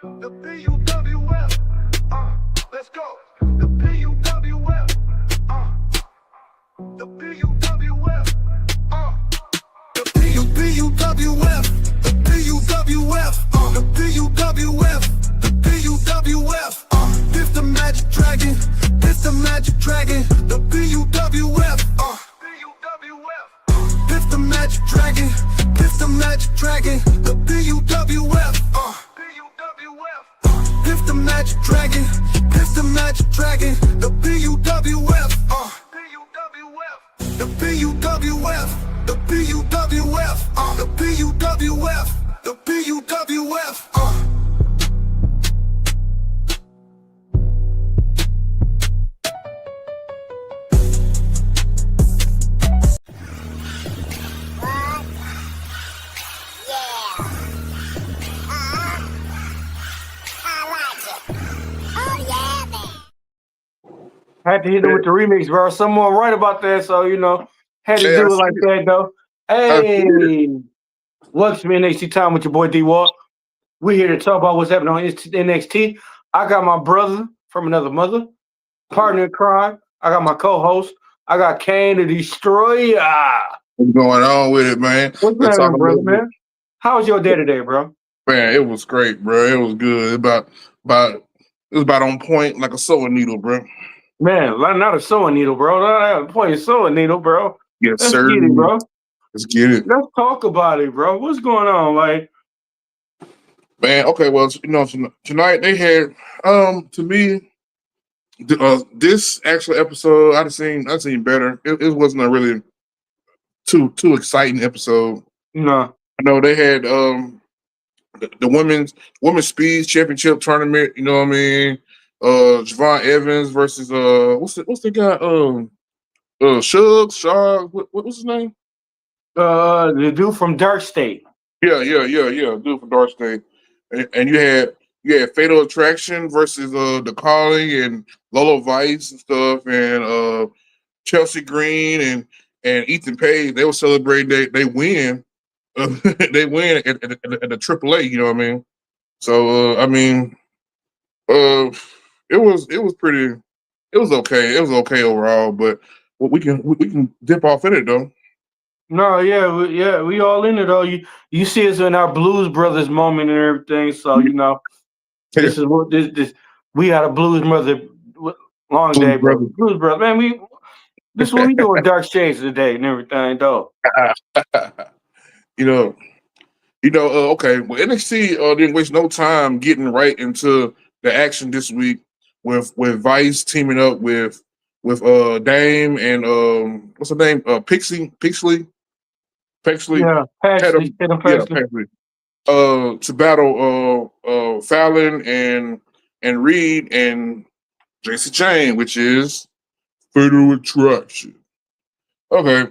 The P.U.W.F. Let's go. The P.U.W.F. The P.U.W.F. The P.U.W.F. The P.U.W.F. The P.U.W.F. The P.U.W.F. This the magic dragon. This the magic dragon. The P.U.W.F. P.U.W.F. This the magic dragon. This the magic dragon. The P.U.W.F. This the magic dragon. This the magic dragon. The P.U.W.F. The P.U.W.F. The P.U.W.F. The P.U.W.F. The P.U.W.F. Had to hit it with the remix, bro. Someone right about that, so had to do it like that though. Hey, welcome to NXT time with your boy DWALK. We here to talk about what's happening on NXT. I got my brother from another mother, partner in crime. I got my co-host. I got Kane the Destroyer. What's going on with it, man? What's happening, brother, man? How was your day today, bro? Man, it was great, bro. It was good. It was about on point, like a sewing needle, bro. Man, not a sewing needle, bro. Not a point of sewing needle, bro. Yes, Let's sir. get it, bro. Let's get it. Let's talk about it, bro. What's going on, like? Man, okay, well, tonight they had, to me, this actual episode I've seen better. It wasn't a really too exciting episode. No, I know they had the women's speed championship tournament. You know what I mean? Javon Evans versus what's the guy? Shug. What's his name? the dude from Dark State. Yeah. Dude from Dark State. And you had Fatal Attraction versus the Calling and Lolo Vice and stuff, and Chelsea Green and Ethan Page. They were celebrating they win. They win at the AAA. You know what I mean? So it was pretty. It was okay. It was okay overall, but we can dip off in it though. No, we all in it though. You see us in our Blues Brothers moment and everything. So this is what this we had a Blues Brother long day, bro. Blues Brother, man. This is what we doing Dark Shades today and everything though. Okay. Well, NXT didn't waste no time getting right into the action this week with Vice teaming up with Dame and what's her name? Pixley. Yeah, Paisley. To battle Fallon and Reed and JC Chain, which is Fatal Attraction. Okay.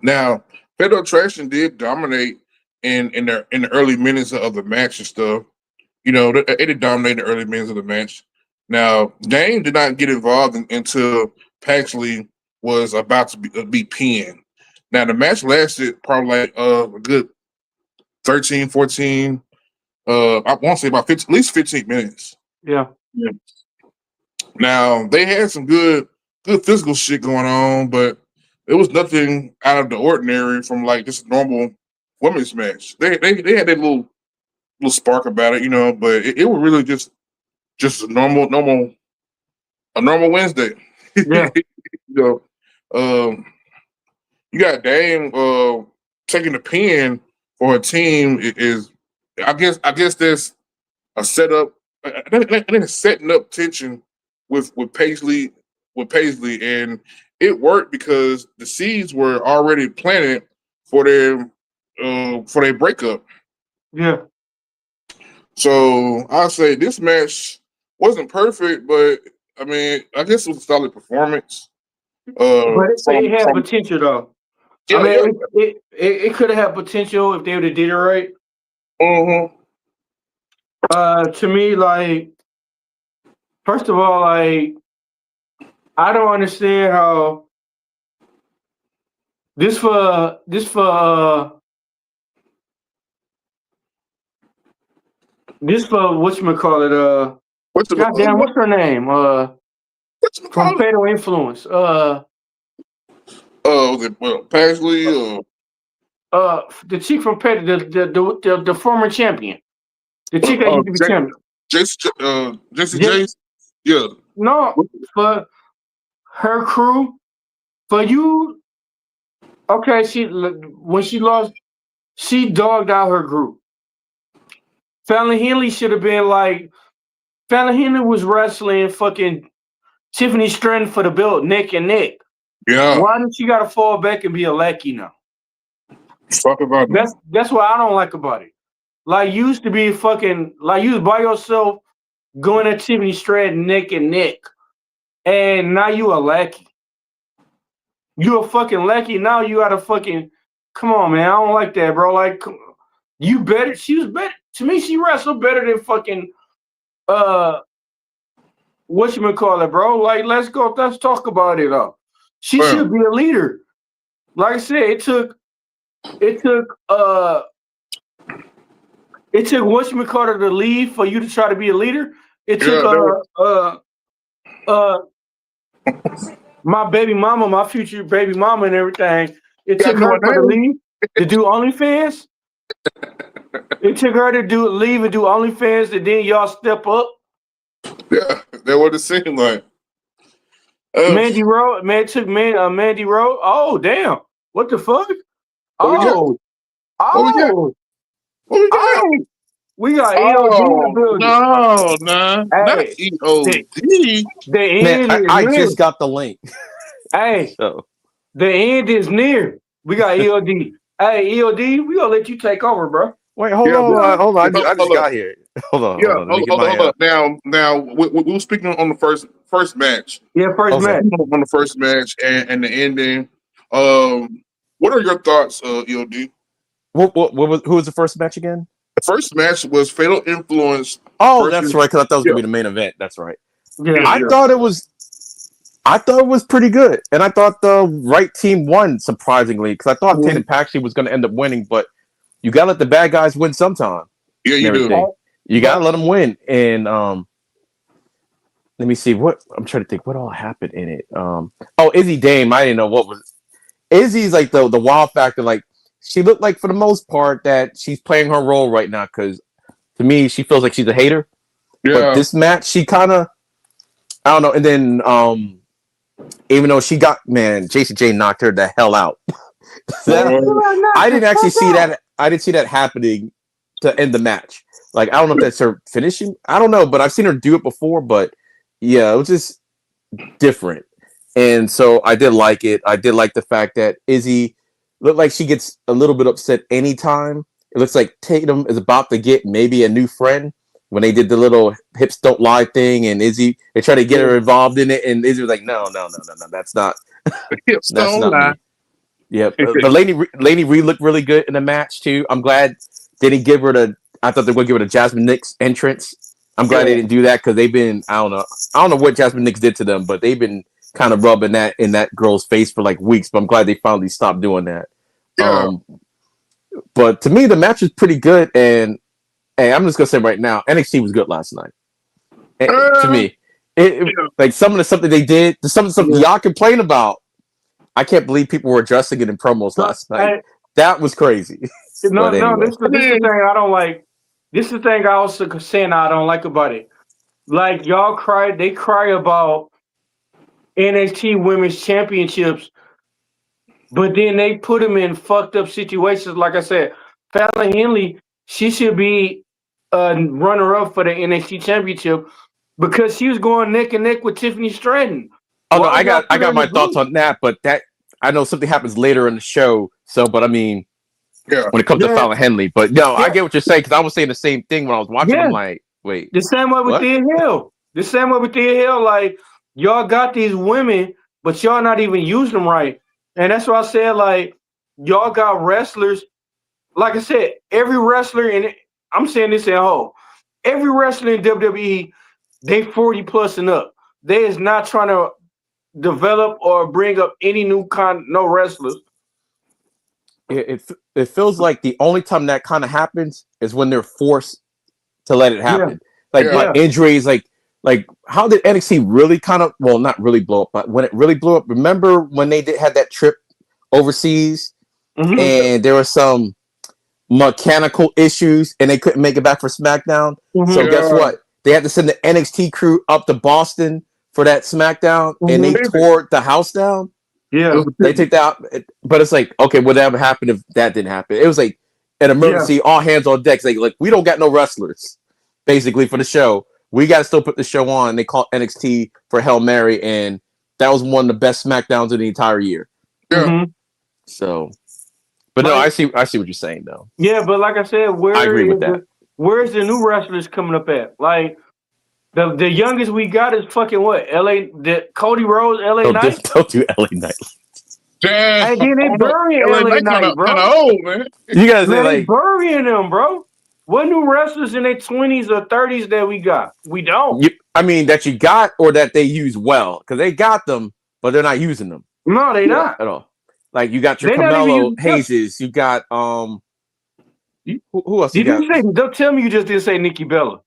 Now, Fatal Attraction did dominate in the early minutes of the match and stuff. It did dominate in the early minutes of the match. Now, Dame did not get involved until Paxley was about to be pinned. Now, the match lasted probably like a good 13, 14, I want to say about 15, at least 15 minutes. Yeah. Now, they had some good physical shit going on, but it was nothing out of the ordinary from like just a normal women's match. They had that little spark about it, but it was really just a normal Wednesday. Yeah. You got Dame taking the pin for a team is I guess there's a setup. I think it's setting up tension with Paisley, and it worked because the seeds were already planted for their breakup. Yeah. So I'll say this match wasn't perfect, but I mean, I guess it was a solid performance. But it had potential though. Yeah, it could have had potential if they would have did it right. Mm-hmm. To me, like, first of all, like, I don't understand how this for This for whatchamacallit, What's the goddamn, what's her name? From whatchamacallit? Fatal Influence. Paisley The chick from Fatal, the former champion. The chick that used to be champion. Jesse Just, James? Yeah. no, for her crew, for you. Okay, when she lost, she dogged out her group. Fallon Henley should have been like, Fallon Henley was wrestling fucking Tiffany Stratton for the belt, neck and neck. Yeah. Why did she gotta fall back and be a lackey now? Talk about that. That's what I don't like about it. Like, you used to be fucking, like, you was by yourself going at Tiffany Stratton neck and neck, and now you a lackey. You a fucking lackey. Now you gotta fucking, come on, man. I don't like that, bro. Like, you better. She was better to me. She wrestled better than fucking whatchamacallit, bro. Like, let's go. Let's talk about it. She should be a leader. Like I said, it took whatchamacallit to leave for you to try to be a leader. It took my baby mama, my future baby mama, and everything. It took her to leave to do OnlyFans. It took her to leave and do OnlyFans, and then y'all step up. Yeah, that what it seemed like. Mandy Rose, Mandy Rose. Oh, damn! What the fuck? What we got EOD in the building. No, not EOD. The end is I near. just got the link. Hey, so the end is near. We got EOD. Hey, EOD, we gonna let you take over, bro. Wait, hold on. I just got here. Hold on. Hold on. Now we were speaking on the first match. Yeah, first match. On the first match and the ending. What are your thoughts, EOD? Who was the first match again? The first match was Fatal Influence. Oh, that's right. Because I thought it was gonna be the main event. That's right. Yeah, I thought it was pretty good, and I thought the right team won surprisingly. Because I thought Tatum Paxley was gonna end up winning, but you gotta let the bad guys win sometime. Yeah, you do. You gotta let them win. And let me see what I'm trying to think. What all happened in it? Izzy Dame. I didn't know what was. Izzy's like the wild factor. Like, she looked like for the most part that she's playing her role right now. Because to me, she feels like she's a hater. Yeah. But this match, she kind of, I don't know. And then even though she got, Jason J knocked her the hell out. I didn't actually see that. I didn't see that happening to end the match. Like, I don't know if that's her finishing. I don't know, but I've seen her do it before. But yeah, it was just different. And so I did like it. I did like the fact that Izzy looked like she gets a little bit upset anytime. It looks like Tatum is about to get maybe a new friend when they did the little hips don't lie thing, and Izzy, they tried to get her involved in it, and Izzy was like, no, that's not hips don't lie. Me. Yeah, the Lady Reed looked really good in the match too. I'm glad they didn't give her I thought they were going to give her the Jasmine Nix entrance. I'm glad they didn't do that because they've been, I don't know what Jasmine Nix did to them, but they've been kind of rubbing that in that girl's face for like weeks. But I'm glad they finally stopped doing that. Yeah. But to me, the match was pretty good, and hey, I'm just gonna say right now, NXT was good last night. To me, like some of the stuff that they did, some of the stuff y'all complain about. I can't believe people were addressing it in promos last night. That was crazy. No, this is the thing I don't like. This is the thing I also saying I don't like about it. Like, they cry about NXT Women's Championships, but then they put them in fucked up situations. Like I said, Fallon Henley, she should be runner-up for the NXT Championship because she was going neck and neck with Tiffany Stratton. Oh, no, I got my thoughts on that, but that I know something happens later in the show. So, but I mean, when it comes to Fallon Henley, but no, I get what you're saying because I was saying the same thing when I was watching. I'm like, wait, the same way with Thea Hill. The same way with Thea Hill. Like, y'all got these women, but y'all not even using them right, and that's why I said, like, y'all got wrestlers. Like I said, every wrestler I'm saying this at home. Every wrestler in WWE, they 40 plus and up. They is not trying to develop or bring up any no wrestlers. It feels like the only time that kind of happens is when they're forced to let it happen. Like Yeah. injuries, like how did NXT really kind of not really blow up, but when it really blew up, remember when they had that trip overseas and there were some mechanical issues and they couldn't make it back for SmackDown. So guess what? They had to send the NXT crew up to Boston for that SmackDown and they tore the house down. Yeah. They take that, but it's like, okay, whatever happened if that didn't happen? It was like an emergency, all hands on deck. Like we don't got no wrestlers, basically, for the show. We got to still put the show on. They called NXT for Hail Mary, and that was one of the best SmackDowns of the entire year. Yeah. So, but no, I see what you're saying, though. Yeah, but like I said, I agree with that. Where's the new wrestlers coming up at? Like the youngest we got is fucking what? Cody Rhodes, LA Knight. Don't do LA Knight. Yeah. And then they burying LA Knight, bro. Kind of old, man. You guys Man, like they burying them, bro. What new wrestlers in their 20s or 30s that we got? We don't. I mean, that you got or that they use well, because they got them, but they're not using them. No, they not at all. Like you got your They're Carmelo Hayes, you got who else? Did you say? Don't tell me you just didn't say Nikki Bella.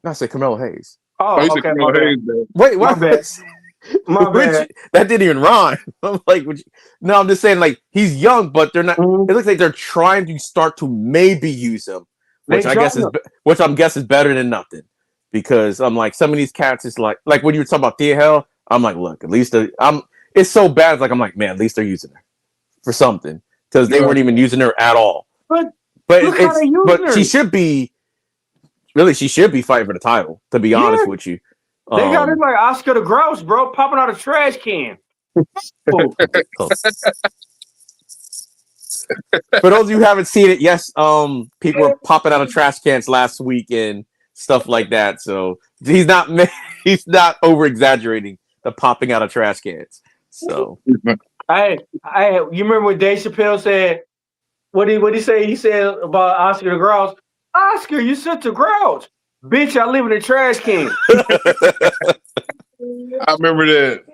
No, I said Carmelo Hayes. Oh, okay. My bad. Wait, what? My bad. My bad. That didn't even rhyme. I'm like, no, I'm just saying, like, he's young, but they're not. It looks like they're trying to start to maybe use him, which I'm guessing is better than nothing. Because I'm like, some of these cats is like when you were talking about Thea Hell, I'm like, look, at least it's so bad. Like I'm like, man, at least they're using her for something, because they weren't even using her at all. But she should be fighting for the title. To be honest with you. They got it like Oscar the Grouch, bro, popping out a trash can. For those of you who haven't seen it, yes, people were popping out of trash cans last week and stuff like that. So he's not over exaggerating the popping out of trash cans. So you remember what Dave Chappelle said? What did he say? He said about Oscar the Grouch. Oscar, you such a grouch. Bitch, I live in a trash can. I remember that.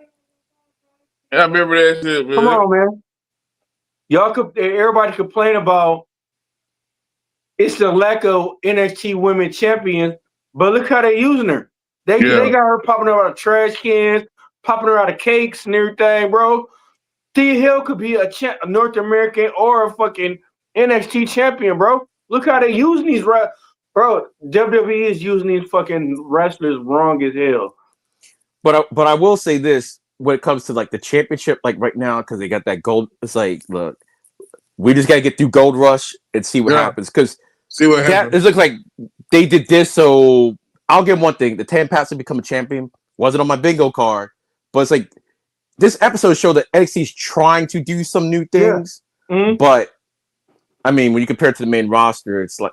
I remember that shit, man. Come on, man. Everybody complain about it's the lack of NXT women champions, but look how they using her. They got her popping her out of trash cans, popping her out of cakes and everything, bro. Thea Hill could be a North American or a fucking NXT champion, bro. Look how they using these bro. WWE is using these fucking wrestlers wrong as hell. But I will say this when it comes to like the championship, like right now, because they got that gold. It's like, look, we just gotta get through Gold Rush and see what happens. Because it looks like they did this. So I'll give one thing: the Tan Pass to become a champion wasn't on my bingo card, but it's like this episode showed that NXT is trying to do some new things. But I mean, when you compare it to the main roster, it's like,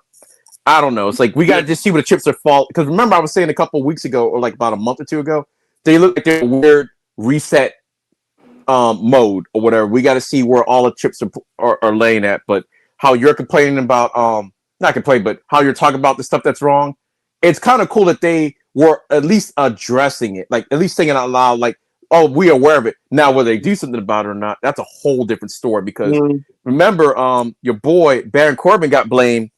I don't know. It's like we got to just see where the chips are falling. Because remember, I was saying a couple of weeks ago, or like about a month or two ago, they look like they're weird reset mode or whatever. We got to see where all the chips are laying at. But how you're complaining about, not complaining, but how you're talking about the stuff that's wrong. It's kind of cool that they were at least addressing it, like at least saying it out loud, like, oh, we are aware of it. Now, whether they do something about it or not, that's a whole different story. Because remember, your boy Baron Corbin got blamed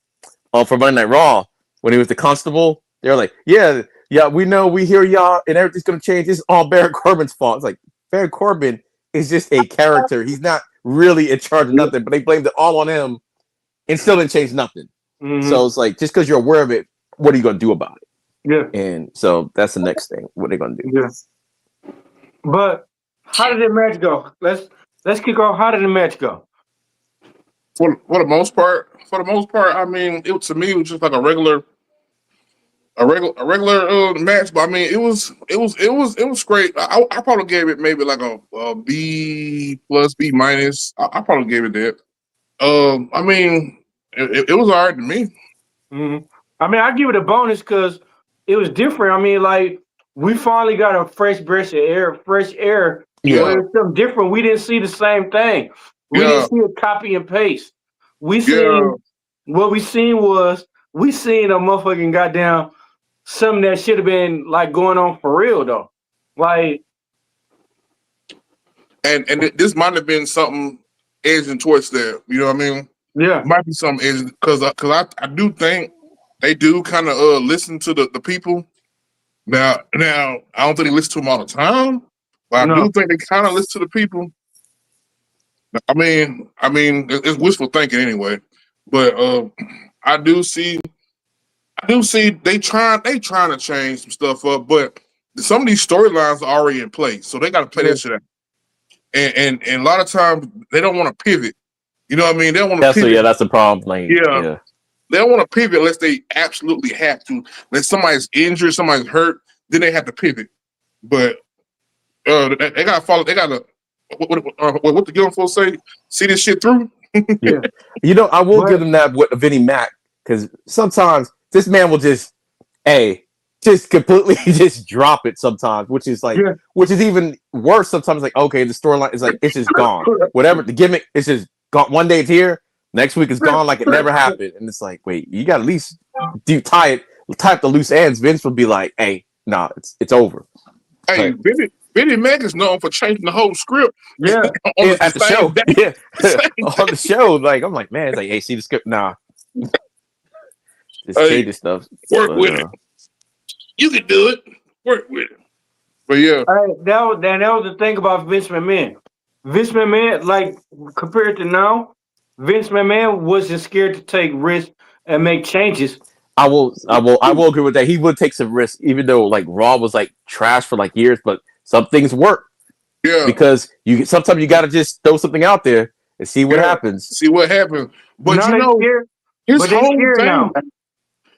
for Monday Night Raw when he was the constable. They were like, yeah, we know, we hear y'all, and everything's gonna change. This is all Baron Corbin's fault. It's like Baron Corbin is just a character. He's not really in charge of nothing, but they blamed it all on him and still didn't change nothing. So it's like, just because you're aware of it, what are you gonna do about it? Yeah. And so that's the next thing. What are they gonna do? Yeah. But how did the match go? Let's kick off. How did the match go? For the most part, I mean, to me, it was just like a regular match. But I mean, it was great. I probably gave it maybe like a B+, B-. I probably gave it that. I mean, it was all right to me. I mean, I give it a bonus because it was different. I mean, like, we finally got a fresh breath of air. Yeah. Where it's something different. We didn't see the same thing. We didn't see a copy and paste. We seen what we seen a motherfucking goddamn something that should have been like going on for real though. Like, and this might have been something edging towards that. You know what I mean? Yeah, might be something edging because I do think they do kind of listen to the people. Now, I don't think they listen to them all the time, but I do think they kind of listen to the people. I mean, it's wishful thinking anyway. But I do see they trying to change some stuff up, but some of these storylines are already in place, so they got to play that shit out. And a lot of times they don't want to pivot. You know what I mean? They don't want to pivot. That's the problem. Like, yeah. They don't want to pivot unless they absolutely have to. Unless somebody's injured, somebody's hurt, then they have to pivot. But they gotta follow. They gotta what the Guild folks say. See this shit through. Yeah. You know, I will give them that with Vinnie Mac, because sometimes this man will just completely just drop it sometimes, which is like, which is even worse sometimes. Like, okay, the storyline is like, it's just gone. Whatever the gimmick, it's just gone. One day it's here, next week it's gone, like it never happened. And it's like, wait, you got to at least tie up the loose ends. Vince will be like, hey, nah, it's over. Hey, Vinnie Mac is known for changing the whole script. Yeah, at the show. Yeah, on the show. Like, I'm like, man, it's like, hey, see the script? Nah, just change the stuff. Work with it. You can do it. Work with it. But yeah, that was the thing about Vince McMahon. Vince McMahon, like compared to now, Vince McMahon wasn't scared to take risks and make changes. I will agree with that. He would take some risks, even though like Raw was like trash for like years, but some things work. Yeah, because sometimes you got to just throw something out there and see what happens. See what happens. But now you know,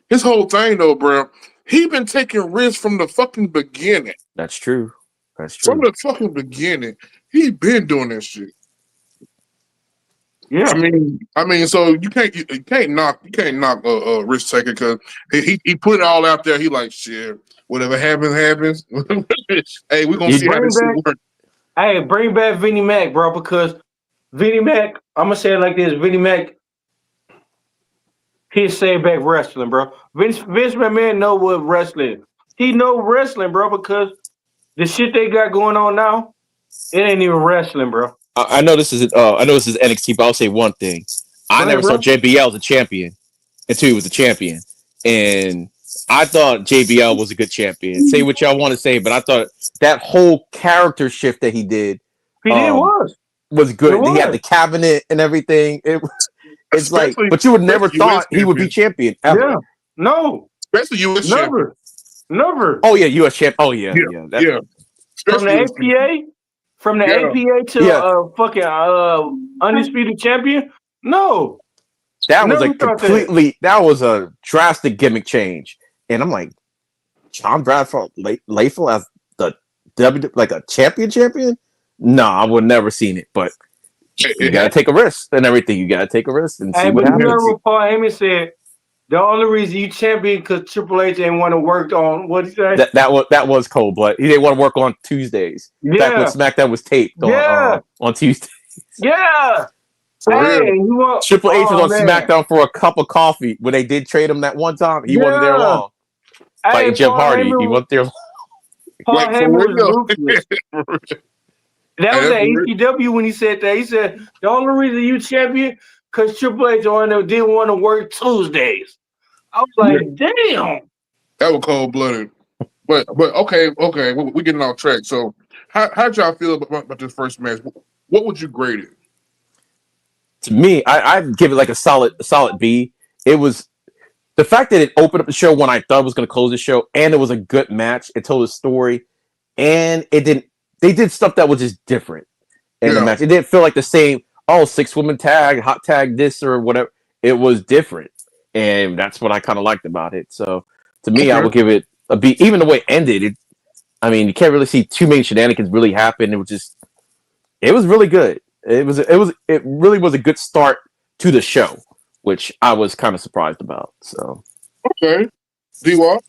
his whole thing though, bro. He been taking risks from the fucking beginning. That's true. From the fucking beginning, he been doing that shit. Yeah, I mean, so you can't knock a risk taker because he put it all out there. He like, shit, whatever happens. Hey, we're gonna see how this shit works. Hey, bring back Vinnie Mac, bro, because Vinnie Mac, I'm gonna say it like this: Vinnie Mac, he'll save back wrestling, bro. Vince McMahon know what wrestling. He know wrestling, bro, because the shit they got going on now, it ain't even wrestling, bro. I know this is NXT, but I'll say one thing: I never saw JBL as a champion until he was a champion, and I thought JBL was a good champion. Say what y'all want to say, but I thought that whole character shift that he did, was good. He had the cabinet and everything. It's like, but you would never thought he would be champion ever. Yeah, no, especially US champion. Never. Oh yeah, US champ. Oh yeah. From the APA to fucking undisputed champion. No, that was that was a drastic gimmick change, and I'm like, John Bradford Layfield as the like a champion. No, I would never seen it, but you gotta take a risk and everything. You gotta take a risk and see what happens. You remember Paul Heyman said the only reason you champion because Triple H didn't want to work on what he said. That was cold blood. He didn't want to work on Tuesdays. Back when SmackDown was taped on Tuesdays. Yeah. Triple H was on SmackDown for a cup of coffee when they did trade him that one time. He wasn't there long. Fighting Jeff Hardy, he wasn't there long. Paul Heyman was ruthless. That was at ECW when he said that. He said the only reason you champion because Triple H didn't want to work Tuesdays. I was like, damn. That was cold blooded. But okay, we're getting off track. So how'd y'all feel about this first match? What would you grade it? To me, I'd give it like a solid B. It was the fact that it opened up the show when I thought it was going to close the show, and it was a good match. It told a story, and it didn't. They did stuff that was just different in the match. It didn't feel like the same. 6-woman tag, hot tag, this or whatever. It was different, and that's what I kind of liked about it. So to me, I would give it a B. Even the way it ended, you can't really see too many shenanigans really happen. It was really good. It really was a good start to the show, which I was kind of surprised about. So okay, DWALK.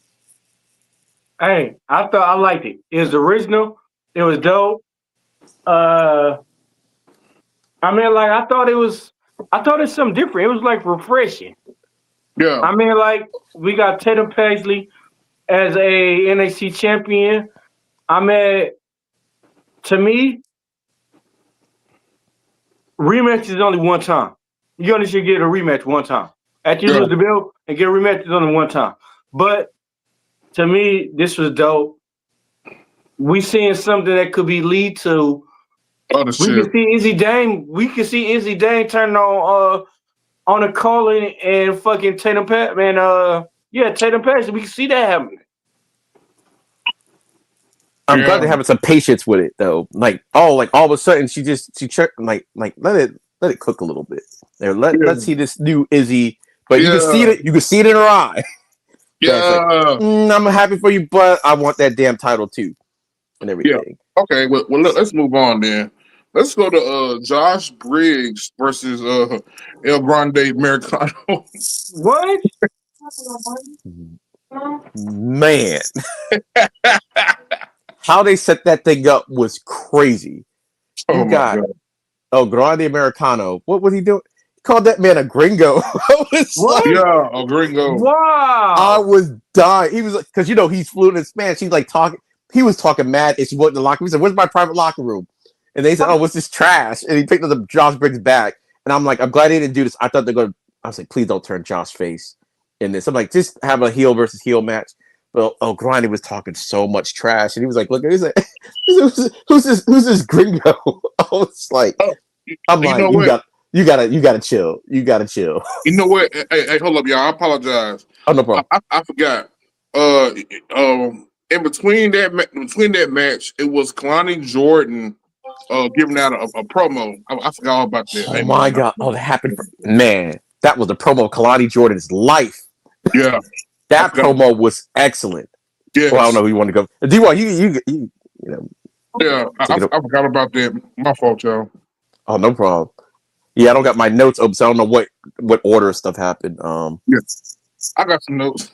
Hey, I liked it. It was original. It was dope. I thought it was something different. It was like refreshing. Yeah. We got Tatum Paisley as a NXT champion. To me, rematch is only one time. You only should get a rematch one time. After you lose the belt and get a rematch, it's only one time. But to me, this was dope. We seeing something that could be lead to. Other We shit. can see Izzy Dame. We can see Izzy Dame turn on a calling and fucking Tatum Pat man. Tatum Pass. We can see that happening. I'm glad they're having some patience with it though. Like all of a sudden she checked like let it cook a little bit. There, let's see this new Izzy. But you can see it. You can see it in her eye. Yeah. I'm happy for you, but I want that damn title too, and everything. Yeah. Okay. Well, let's move on then. Let's go to Josh Briggs versus El Grande Americano. What? Man, how they set that thing up was crazy. You got El Grande Americano. What was he doing? He called that man a gringo. What? Yeah, a gringo. Wow. I was dying. He was like, because he's fluent in Spanish. He's like talking. He was talking mad. And she went in the locker room. He said, "Where's my private locker room?" And they said, "Oh, what's this trash?" And he picked up the Josh Briggs bag. And I'm like, I'm glad they didn't do this. I thought they're going. I was like, please don't turn Josh face in this. I'm like, just have a heel versus heel match. But Grinding was talking so much trash, and he was like, "Look, he's like, who's this gringo?" I was like, I'm like, you gotta chill. You gotta chill. You know what? Hey, hold up, y'all. I apologize. Oh, no problem. I forgot. In between that match, it was Kalani Jordan giving out a promo. I forgot all about that. Oh my god! Oh, that happened. Man, that was the promo of Kalani Jordan's life. Yeah, that promo was excellent. Yeah. Well, I don't know who you want to go. DWALK, you know. Yeah, I forgot about that. My fault, y'all. Oh, no problem. Yeah, I don't got my notes open, so I don't know what order stuff happened. Yes, I got some notes.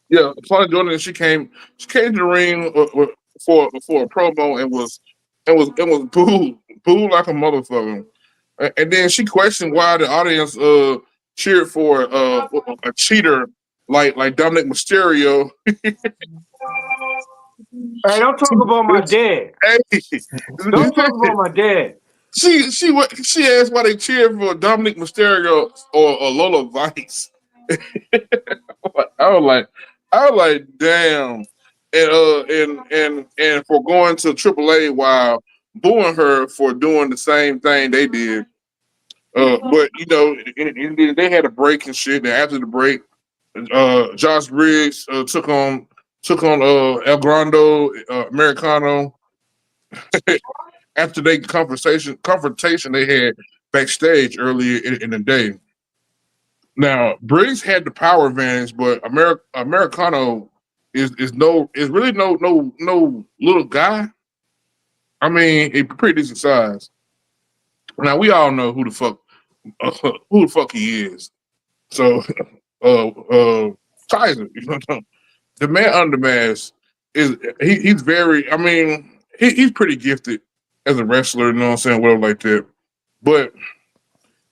Yeah, Kalani Jordan. She came to the ring for a promo and was booed like a motherfucker. And then she questioned why the audience cheered for a cheater like Dominic Mysterio. Hey, don't talk about my dad. Hey, don't talk about my dad. She asked why they cheered for Dominic Mysterio or Lola Vice. I was like, damn. And for going to AAA while booing her for doing the same thing they did. But you know, they had a break and shit. And after the break, Josh Briggs took on El Grande Americano after they confrontation they had backstage earlier in the day. Now Briggs had the power advantage, but Americano is really no little guy. I mean, he's pretty decent size. Now we all know who the fuck he is. So, Kaiser, the man under the mask he's very. I mean, he's pretty gifted as a wrestler. You know what I'm saying? Whatever like that. But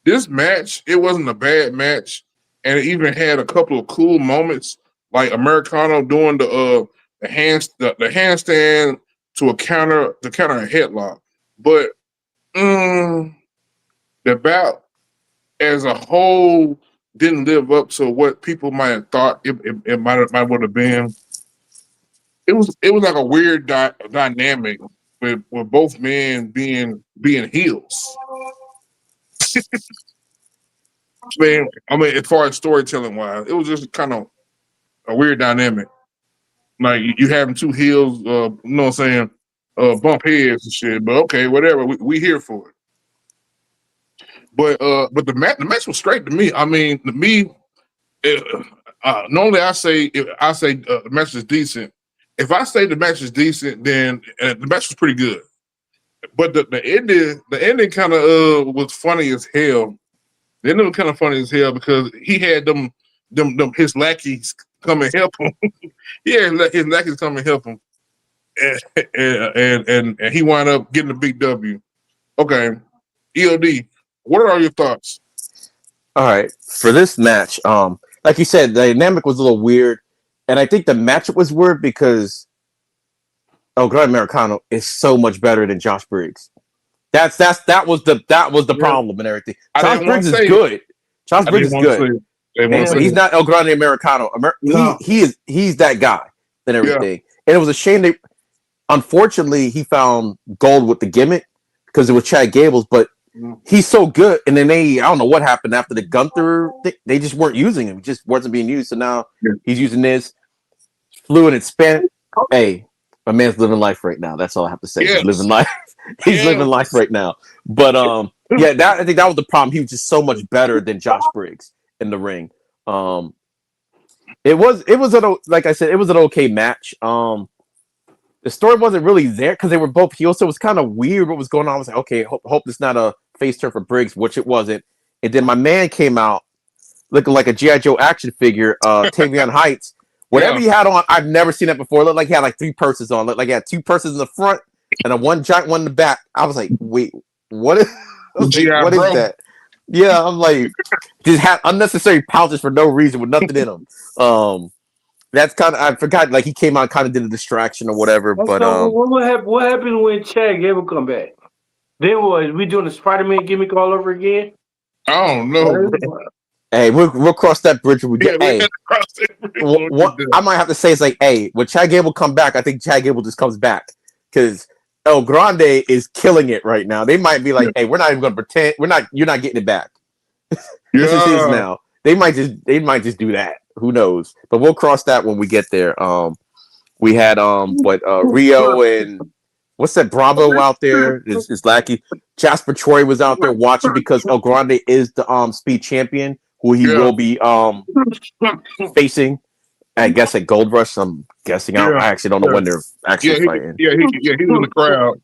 this match, it wasn't a bad match, and it even had a couple of cool moments, like Americano doing the handstand to counter a headlock. But the bout as a whole didn't live up to what people might have thought it might would have been. It was like a weird dynamic with both men being heels. I mean, as far as storytelling wise, it was just kind of a weird dynamic. Like you having two heels, you know what I'm saying, bump heads and shit. But okay, whatever, we here for it. But the match was straight to me. I mean, to me, normally I say the match is decent. If I say the match is decent, then the match was pretty good. But the ending kind of was funny as hell. The ending was kind of funny as hell because he had them his lackeys come and help him. Yeah, his lackeys come and help him, and he wound up getting a big W. Okay, ELD. What are your thoughts? All right, for this match, like you said, the dynamic was a little weird, and I think the matchup was weird because Grant Americano is so much better than Josh Briggs. That was the problem and everything. Josh Briggs is good. Josh I Briggs didn't is want to say good. it. I didn't want Hey, to but say he's it. not El Grande Americano. No. He's that guy and Yeah. everything. And it was a shame they unfortunately he found gold with the gimmick because it was Chad Gables, but he's so good. And then I don't know what happened after the Gunther thing. They just weren't using him. He just wasn't being used. So now Yeah. he's using this fluid and spent. Hey, my man's living life right now. That's all I have to say. Yes. He's living life. He's living life right now. But yeah, I think that was the problem. He was just so much better than Josh Briggs in the ring. It was like I said, it was an okay match. The story wasn't really there because they were both heels, so it was kind of weird what was going on. I was like, okay, hope it's not a face turn for Briggs, which it wasn't. And then my man came out looking like a G.I. Joe action figure, Tavion Heights. Whatever he had on, I've never seen that before. It looked like he had like 3 purses on. It looked like he had 2 purses in the front and a one giant one in the back. I was like, wait, what is, what is that? Yeah, I'm like, just had unnecessary pouches for no reason with nothing in them. That's kind of, I forgot, like he came out kind of did a distraction or whatever. But so what happened when Chad Gable come back? Then what? We doing the Spider-Man gimmick all over again? I don't know. Bro. Hey, we'll cross that bridge when we get. Hey, what I might have to say is like, hey, when Chad Gable come back, I think Chad Gable just comes back because El Grande is killing it right now. They might be like, hey, we're not even going to pretend. You're not getting it back. This is his now. They might just do that. Who knows? But we'll cross that when we get there. We had Rio and what's that Bravo out there? Is Lackey. Jasper Troy was out there watching because El Grande is the Speed champion who he will be facing. I guess at Gold Rush. I'm guessing out. I actually don't know when they're actually fighting. He was in the crowd.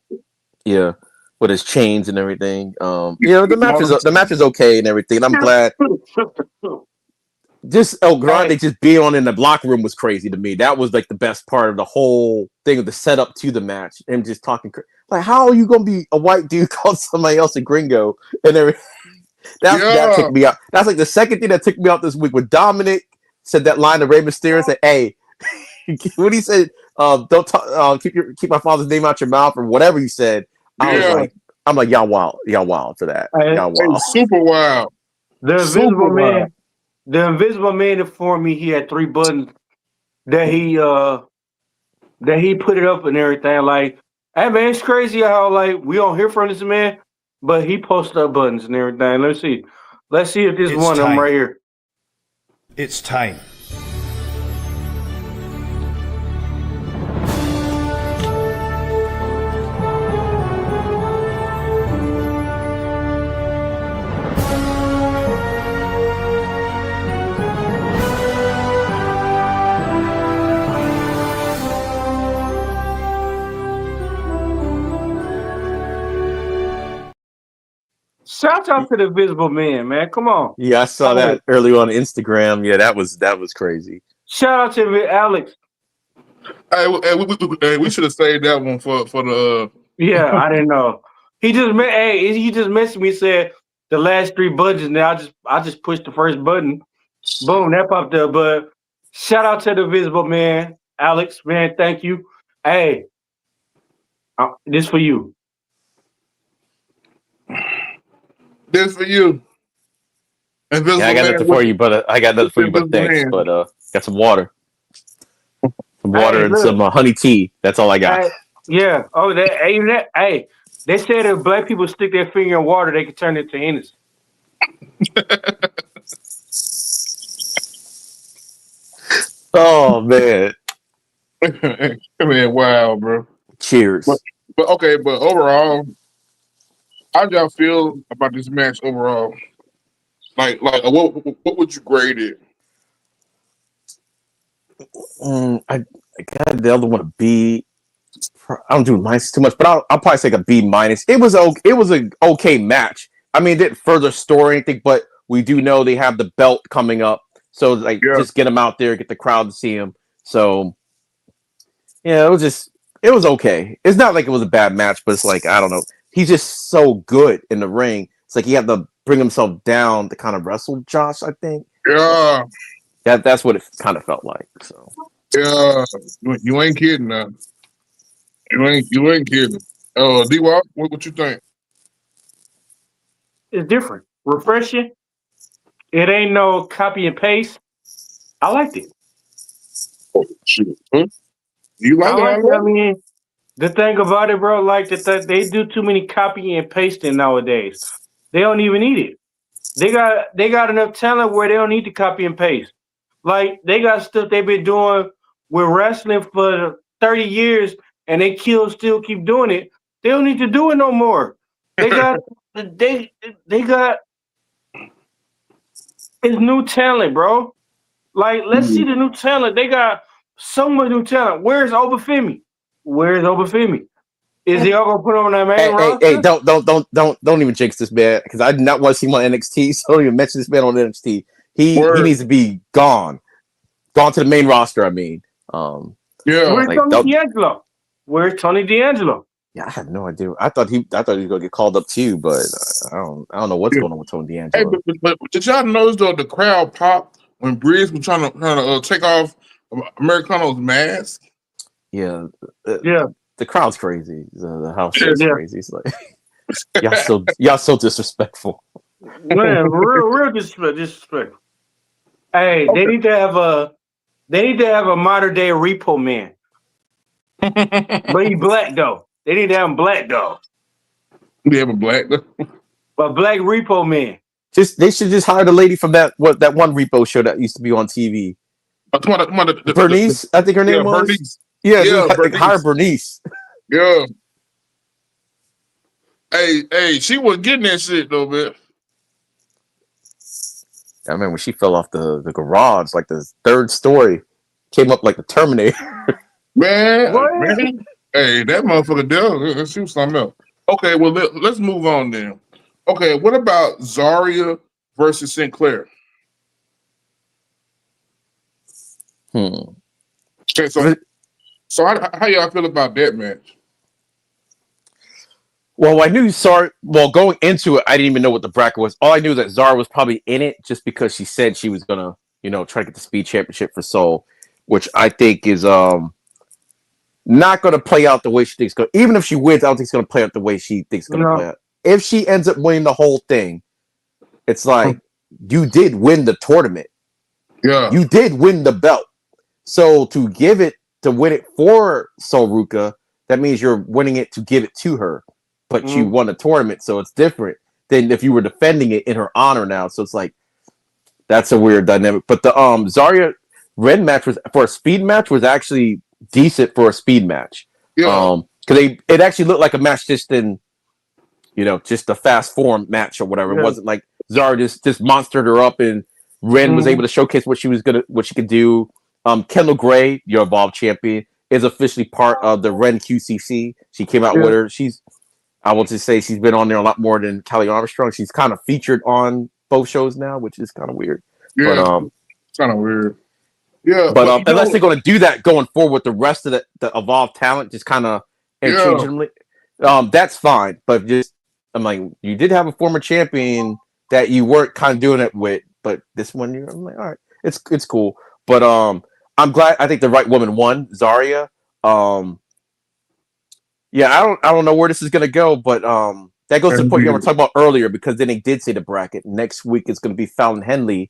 Yeah, with his chains and everything. The match is okay and everything. And I'm glad. Just El Grande just being on in the locker room was crazy to me. That was like the best part of the whole thing of the setup to the match. Him just talking like, how are you gonna be a white dude called somebody else a gringo and everything? That took me out. That's like the second thing that took me out this week when Dominic said that line to Rey Mysterio. Said, "Hey, when he said, don't talk, keep my father's name out your mouth," or whatever he said. I'm like, y'all wild for that. Y'all wild, super wild. The Invisible Man informed me he had 3 buttons that he put it up and everything. Like, hey man, it's crazy how like we don't hear from this man, but he posted up buttons and everything. Let's see if this one of them right here. It's time. Shout out to the Invisible Man, man. Come on. Yeah, I saw that early on Instagram. Yeah, that was crazy. Shout out to Alex. Hey, we should have saved that one for the. Yeah, I didn't know. He just messaged me, said the last 3 buttons. Now I just pushed the first button. Boom, that popped up. But shout out to the Invisible Man, Alex. Man, thank you. Hey, this for you. This for you. Yeah, I got nothing for you, but thanks. But got some water. And some honey tea. That's all I got. Yeah. Oh, hey, they said if black people stick their finger in water, they can turn it to Hennessy. Oh man. Man, wow, bro. Cheers. But overall, how do y'all feel about this match overall? Like what would you grade it? I got the other one a B. I don't do minus too much, but I'll probably say a B minus. It was an okay match. I mean, it didn't further story anything, but we do know they have the belt coming up, so just get them out there, get the crowd to see him. So yeah, it was okay. It's not like it was a bad match, but it's like I don't know. He's just so good in the ring. It's like he had to bring himself down to kind of wrestle Josh. I think. Yeah. That's what it kind of felt like. So. Yeah, you ain't kidding now. You ain't kidding. DWALK, what you think? It's different, refreshing. It ain't no copy and paste. I liked it. Oh, shoot. Huh? You I like it, like it. I L? mean, the thing about it, bro, like that they do too many copy and pasting nowadays. They don't even need it. They got enough talent where they don't need to copy and paste. Like they got stuff they've been doing with wrestling for 30 years and still keep doing it. They don't need to do it no more. They got they got it's new talent, bro. Like let's see the new talent. They got so much new talent. Where's Obafemi? Where's Obafemi? Is he all gonna put on that main Hey, roster? don't even jinx this man because I did not want to see him on NXT. So don't even mention this man on NXT. He Word. needs to be gone to the main roster. I mean, Yeah. Where's like Tony D'Angelo? Where's Tony D'Angelo? yeah, I have no idea. I thought he was gonna get called up too, but I don't know what's Yeah. going on with Tony Hey, D'Angelo. but did y'all notice though the crowd popped when Breeze was trying to take off Americano's mask? Yeah, Yeah, the crowd's crazy. The house show's yeah. crazy. It's like y'all so disrespectful. Man, real disrespect. Hey, Okay. they need to have a modern day repo man. But he black though. They need to have him black though. We have a black. But black repo man. They should just hire the lady from that one repo show that used to be on TV. Come on, Bernice, I think her yeah, name was. Bernice. Yeah, Yeah, just like hire Bernice. Bernice. Yeah. Hey, she was getting that shit though, man. I remember when she fell off the garage, like the third story, came up like the Terminator. What? Man. Hey, that motherfucker did. Let's shoot something else. Okay, well let's move on then. Okay, what about Zarya versus Sinclair? Okay, so how y'all feel about that match? Well, I knew Zara. Well, going into it, I didn't even know what the bracket was. All I knew was that Zara was probably in it just because she said she was gonna, try to get the speed championship for Seoul, which I think is not gonna play out the way she thinks. Even if she wins, I don't think it's gonna play out the way she thinks it's gonna play No. out. If she ends up winning the whole thing, it's like you did win the tournament. Yeah. You did win the belt. So to win it for Soruka, that means you're winning it to give it to her. But you won the tournament, so it's different than if you were defending it in her honor now. So it's like that's a weird dynamic. But the Zarya Red match was for a speed match was actually decent for a speed match. Yeah. Because it actually looked like a match just in just a fast form match or whatever. It Yeah. wasn't like Zarya just monstered her up and Ren was able to showcase what she could do. Kendall Gray, your Evolve champion, is officially part of the Ren QCC. She came out with her. I will just say she's been on there a lot more than Kelly Armstrong. She's kind of featured on both shows now, which is kind of weird. Yeah. But It's kind of weird. Yeah. but unless they're going to do that going forward with the rest of the Evolve talent, just kind of interchangeably, that's fine. But just I'm like, you did have a former champion that you weren't kind of doing it with, but this one I'm like, all right, it's cool. But I'm glad. I think the right woman won, Zarya. Yeah, I don't know where this is gonna go, but that goes to the point you were talking about earlier because then they did say the bracket next week is gonna be Fallon Henley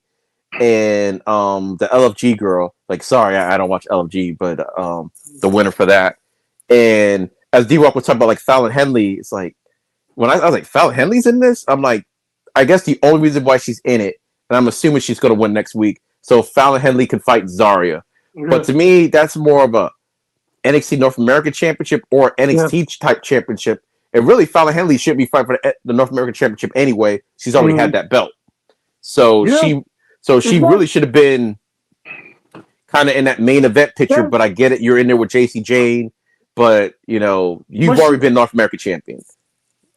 and the LFG girl. Like, sorry, I don't watch LFG, but the winner for that. And as DWALK was talking about, like Fallon Henley, it's like when I was like, Fallon Henley's in this. I'm like, I guess the only reason why she's in it, and I'm assuming she's gonna win next week, so Fallon Henley can fight Zarya. But to me, that's more of a NXT North American Championship or NXT type championship. And really, Fallon Henley should be fighting for the North American Championship anyway. She's already had that belt, so she really should have been kind of in that main event picture. But I get it, you're in there with JC Jane, but you've already been North American champion.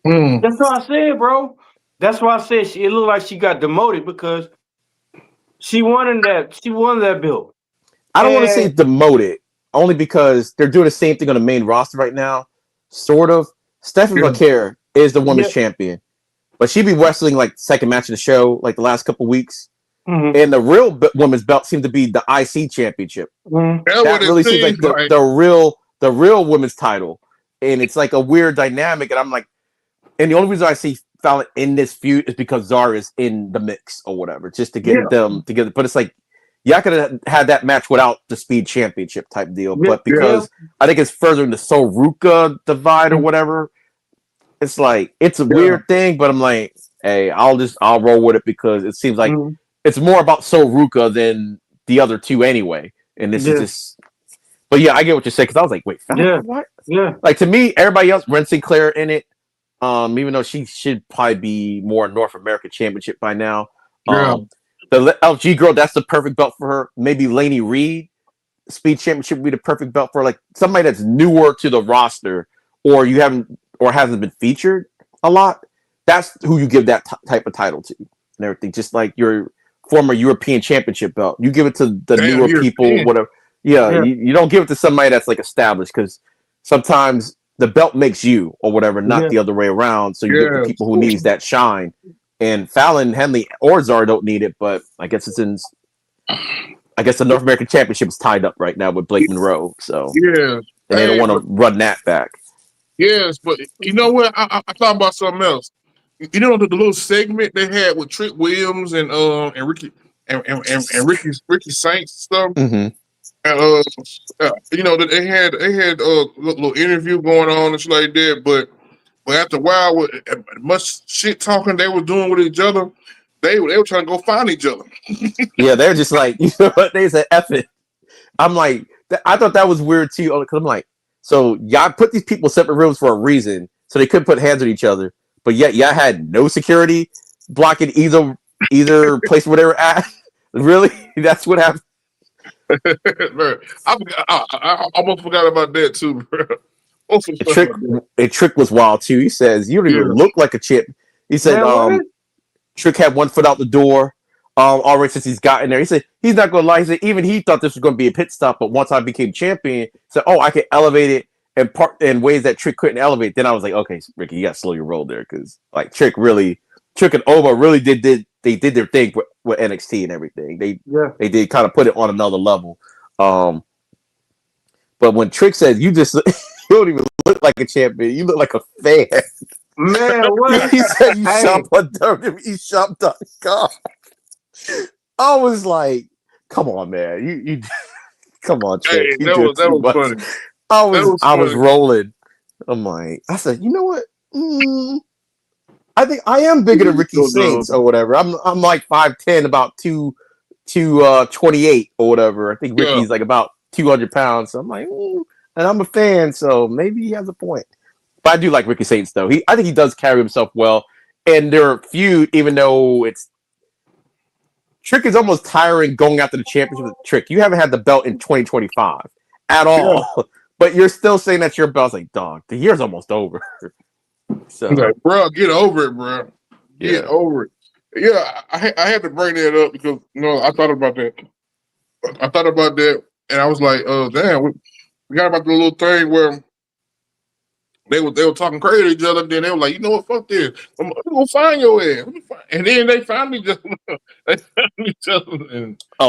That's what I said, bro. That's why I said it looked like she got demoted because she won that belt. I don't want to say demoted, only because they're doing the same thing on the main roster right now. Sort of. Stephanie Vaquer is the women's champion, but she be wrestling like second match of the show, like the last couple weeks. And the real women's belt seems to be the IC championship. That really seems like the real women's title, and it's like a weird dynamic. And I'm like, and the only reason I see Fallon in this feud is because Zara's in the mix or whatever, just to get them together. But it's like, yeah, I could have had that match without the Speed Championship type deal. But because I think it's furthering the Sol Ruka divide or whatever, it's like, it's a weird thing, but I'm like, hey, I'll roll with it because it seems like it's more about Sol Ruka than the other two anyway. And this is just, but yeah, I get what you're saying because I was like, wait, Fallon, what? Yeah. Like, to me, everybody else, Ren Sinclair in it, even though she should probably be more North American Championship by now. The LG girl, that's the perfect belt for her. Maybe Lainey Reed, Speed Championship would be the perfect belt for like somebody that's newer to the roster, or you haven't or hasn't been featured a lot. That's who you give that type of title to and everything. Just like your former European Championship belt, you give it to the newer people, whatever. You don't give it to somebody that's like established because sometimes the belt makes you or whatever, not the other way around. So you give it to people who needs that shine. And Fallon, Henley, or Zara don't need it, but I guess it's in. I guess the North American Championship is tied up right now with Blake Monroe, so and they don't want to run that back. Yes, but you know what? I thought about something else. You know the little segment they had with Trick Williams and Ricky and Ricky Saints stuff. Mm-hmm. You know that they had a little interview going on and shit like that, but after a while, with much shit talking they were doing with each other, they were trying to go find each other. Yeah, they're just like, you know what? They said, F it. I'm like, I thought that was weird too, because I'm like, so y'all put these people in separate rooms for a reason, so they couldn't put hands on each other, but yet y'all had no security blocking either place where they were at. Really? That's what happened? I almost forgot about that too, bro. Trick was wild too. He says, you don't even look like a chip. He said, Trick had one foot out the door already since he's gotten there. He said he's not going to lie. He said even he thought this was going to be a pit stop, but once I became champion, he said, I can elevate it in ways that Trick couldn't elevate. Then I was like, okay, Ricky, you got to slow your roll there because like Trick and Oba really did their thing with NXT and everything. They did kind of put it on another level. But when Trick says you don't even look like a champion, you look like a fan. Man, what? He said you shop on WWEshop.com. I was like, come on, man. You come on, Trick. Hey, that was funny. I was rolling. I'm like, I said, you know what? I think I am bigger than Ricky Saints or whatever. I'm like 5'10", about 228 or whatever. I think Ricky's like about 200 pounds. So I'm like, and I'm a fan, so maybe he has a point. But I do like Ricky Saints, though. I think he does carry himself well. And their feud, even though it's Trick is almost tiring going after the championship with Trick. You haven't had the belt in 2025 at all. But you're still saying that's your belt. It's like, dog, the year's almost over. So, like, bro, get over it, bro. Get over it. Yeah, I had to bring that up because I thought about that. And I was like, damn, we got about the little thing where they were talking crazy to each other. Then they were like, you know what, fuck this. I'm gonna find your ass. And then they found each other.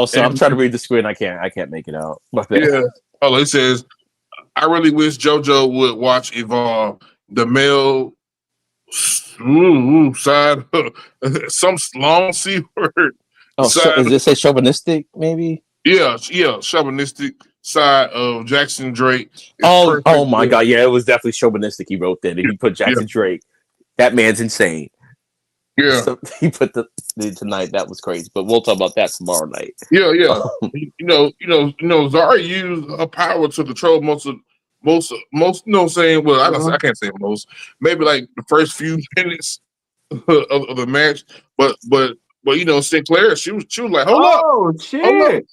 So I'm trying to read the screen. I can't make it out. Yeah. Oh, it says, I really wish JoJo would watch Evolve. The male side, some long C word. Is this a chauvinistic, maybe? Yeah, chauvinistic side of Jackson Drake. Oh my God. Yeah, it was definitely chauvinistic. He wrote that. And he put Jackson Drake. That man's insane. Yeah. So he put the tonight. That was crazy. But we'll talk about that tomorrow night. Yeah. Zara used her power to control most, saying, well, I can't say most, maybe like the first few minutes of the match, but Sinclair, she was like, hold up. Oh shit.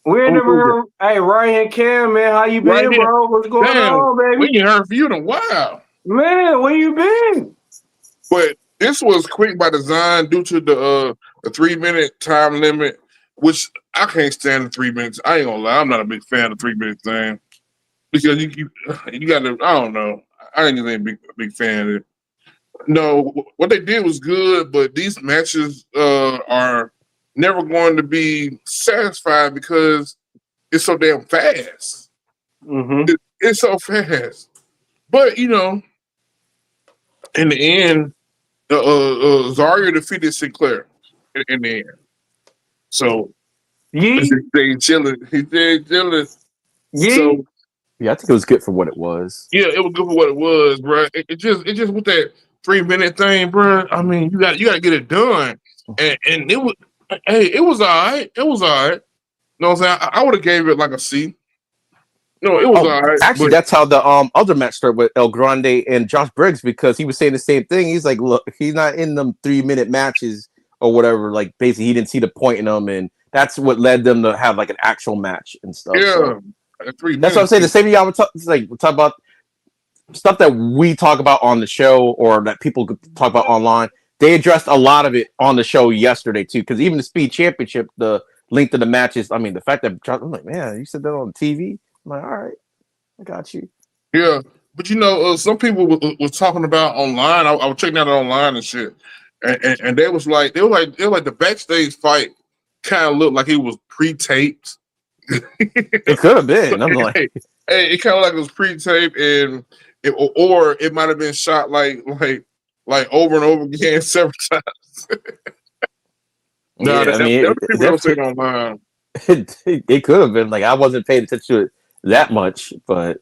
We ain't never heard. Hey, Ryan Cam, man, how you been, bro? What's going on, baby? We ain't heard from you in a while. Man, where you been? But this was quick by design due to the 3-minute time limit, which I can't stand the 3 minutes. I ain't gonna lie, I'm not a big fan of 3-minute thing. Because you got to, I don't know. I ain't a big fan of it. No, what they did was good, but these matches are never going to be satisfied because it's so damn fast. Mm-hmm. It's so fast. But, in the end, Zarya defeated Sinclair in the end. So Yee, he stayed chilling. He stayed chilling. yee. So Yeah, I think it was good for what it was. yeah, it was good for what it was, bro. It just with that 3 minute thing, bro. I mean, you got to get it done, and it was, hey, it was all right. It was all right. You know what I'm saying? I would have gave it like a C. No, it was Oh, all right. actually, But that's how the other match started with El Grande and Josh Briggs because he was saying the same thing. He's like, look, he's not in them 3 minute matches or whatever. Like, basically, he didn't see the point in them, and that's what led them to have like an actual match and stuff. yeah, So like 3 that's what I'm minutes. saying. The same thing y'all we talk about stuff that we talk about on the show or that people could talk about online. They addressed a lot of it on the show yesterday too, because even the Speed Championship, the length of the matches. I mean, the fact that I'm like, man, you said that on TV. I'm like, all right, I got you. Yeah, but some people was talking about online. I was checking out online and shit, and they was like, the backstage fight kind of looked like it was pre-taped. It could have been. I'm like, Hey, it kind of like it was pre-taped, and or it might have been shot like over and over again several times. No, yeah, I that mean, was people that was saying online. it could have been like I wasn't paying attention to it that much, but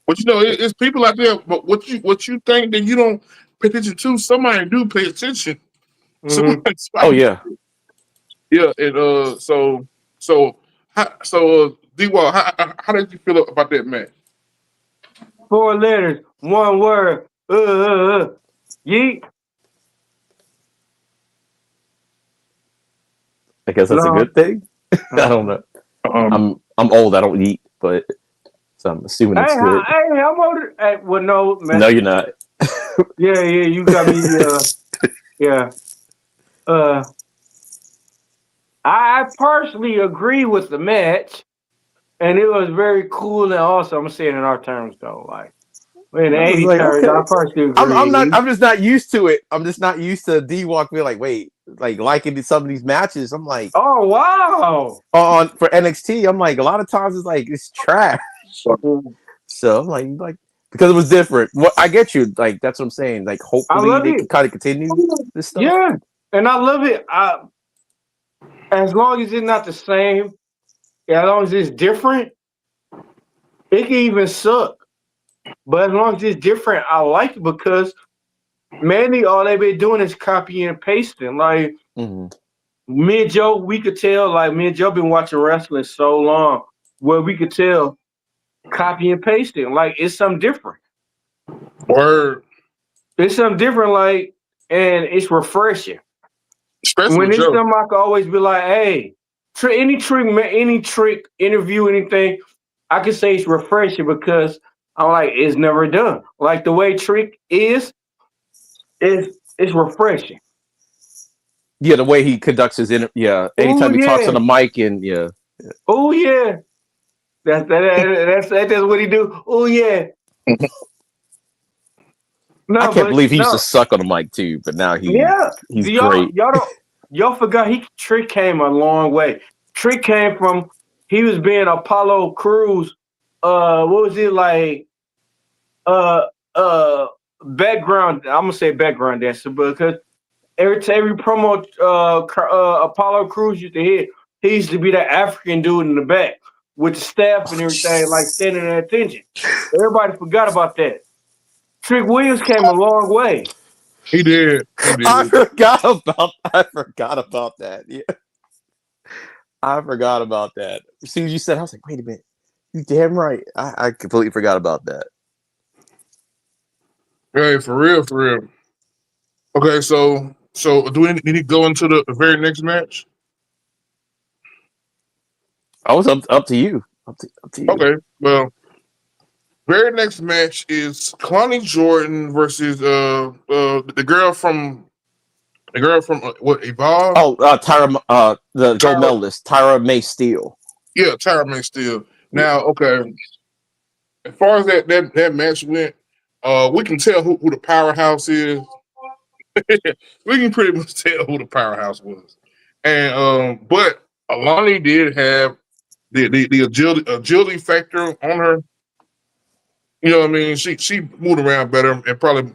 It's people out there. But what you think that you don't pay attention to, somebody do pay attention. Mm-hmm. Oh yeah. Yeah, and DWALK, how did you feel about that match? 4 letters, 1 word. Yeet. I guess that's a No. good thing. I don't know. I'm old. I don't eat, but so I'm assuming it's good. Hey, I'm older. Hey, well, no, man. No, you're not. Yeah, you got me. Yeah. I partially agree with the match, and it was very cool and awesome. I'm saying in our terms though, like in the I was 80 like, terms, okay. I partially agree. I'm just not used to it. I'm just not used to DWALK being like, wait, like liking some of these matches. I'm like, Oh wow! on for NXT, I'm like, a lot of times it's trash. So I'm like because it was different. What I get you, like that's what I'm saying. Like I hopefully love they it. can kind of continue this stuff. Yeah, and I love it. As long as it's not the same, as long as it's different, it can even suck. But as long as it's different, I like it because mainly all they've been doing is copying and pasting. Like me and Joe, we could tell. Like me and Joe been watching wrestling so long, where we could tell copy and pasting. Like it's something different. Word. It's something different. Like and it's refreshing. Especially When with it's Joe. something I can always be like, hey, any trick, interview, anything, I can say it's refreshing because I'm like, it's never done. Like the way Trick is it's refreshing. Yeah, the way he conducts his Oh anytime he talks yeah. on the mic and Oh yeah. That's what he do. Oh yeah. I No, can't but believe he used to no. suck on the mic too, but now Yeah. he's Y'all great. y'all forgot Trick came a long way. Trick came from he was being Apollo Crews. What was it like? Uh, background. I'm gonna say background dancer because every promo Apollo Crews used to hit, he used to be that African dude in the back with the staff and everything, like standing at attention. Everybody forgot about that. Trick Williams came a long way. He did. He did. I forgot about that. Yeah. I forgot about that. As soon as you said, I was like, wait a minute. You damn right. I completely forgot about that. Hey, for real, for real. Okay, so do we need to go into the very next match? I was up to you. Up to you. Okay, well, very next match is Connie Jordan versus the girl from what Evolve? Oh, Tyra, the gold medalist, Tyra May Steele. Yeah, Tyra May Steele. Now, okay, as far as that match went, we can tell who the powerhouse is. We can pretty much tell who the powerhouse was, and but Alani did have the agility factor on her. You know what I mean? She moved around better and probably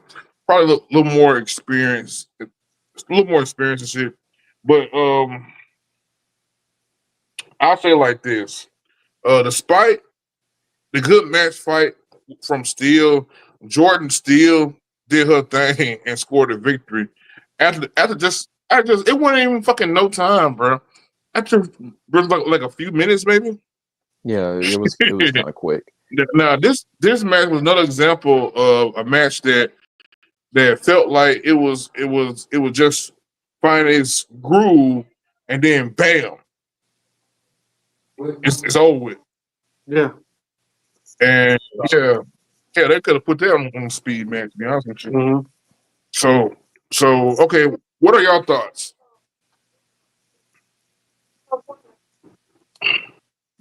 probably a little more experience, and shit. But I'll say it like this: despite the good match fight from Steel, Jordan still did her thing and scored a victory. After just it wasn't even fucking no time, bro. After like a few minutes, maybe. Yeah, it was kind of quick. Now this match was another example of a match that felt like it was just finding its groove, and then bam, it's over with. Yeah. And yeah, they could have put that on speed, man. To be honest with you. Mm-hmm. So okay, what are y'all thoughts?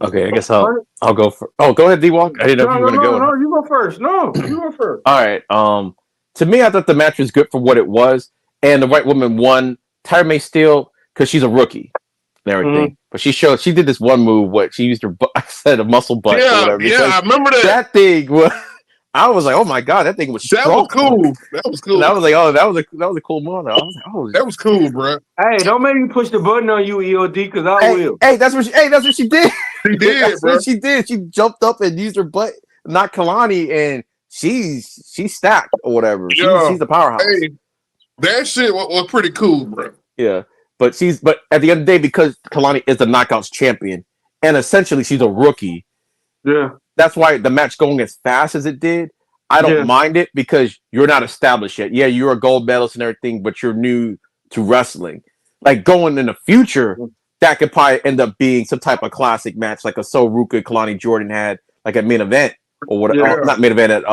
Okay, I guess I'll go for. Oh, go ahead, DWALK. I didn't know if you were gonna go. No, you go first. No, you go first. All right. To me, I thought the match was good for what it was, and the white woman won. Tyra May Steele, because she's a rookie and everything, but she did this one move. What she used her, I said a muscle butt or whatever. Yeah, I remember that. That thing was. I was like, oh my god, that thing was strong. That was cool. That was cool. And I was like, oh, that was a cool moment. I was like, oh, that was cool, bro. Hey, don't make me push the button on you, EOD, because I will. Hey, that's what she did. She did, that's bro. what she did. She jumped up and used her butt, not Kalani, and she's stacked or whatever. She's a powerhouse. Hey, that shit was pretty cool, bro. Yeah, but at the end of the day, because Kalani is the Knockouts champion, and essentially she's a rookie. Yeah, that's why the match going as fast as it did. I don't mind it because you're not established yet. Yeah, you're a gold medalist and everything, but you're new to wrestling. Like going in the future, that could probably end up being some type of classic match, like a So Ruka Kalani Jordan had, like at main event or whatever. Not main event, at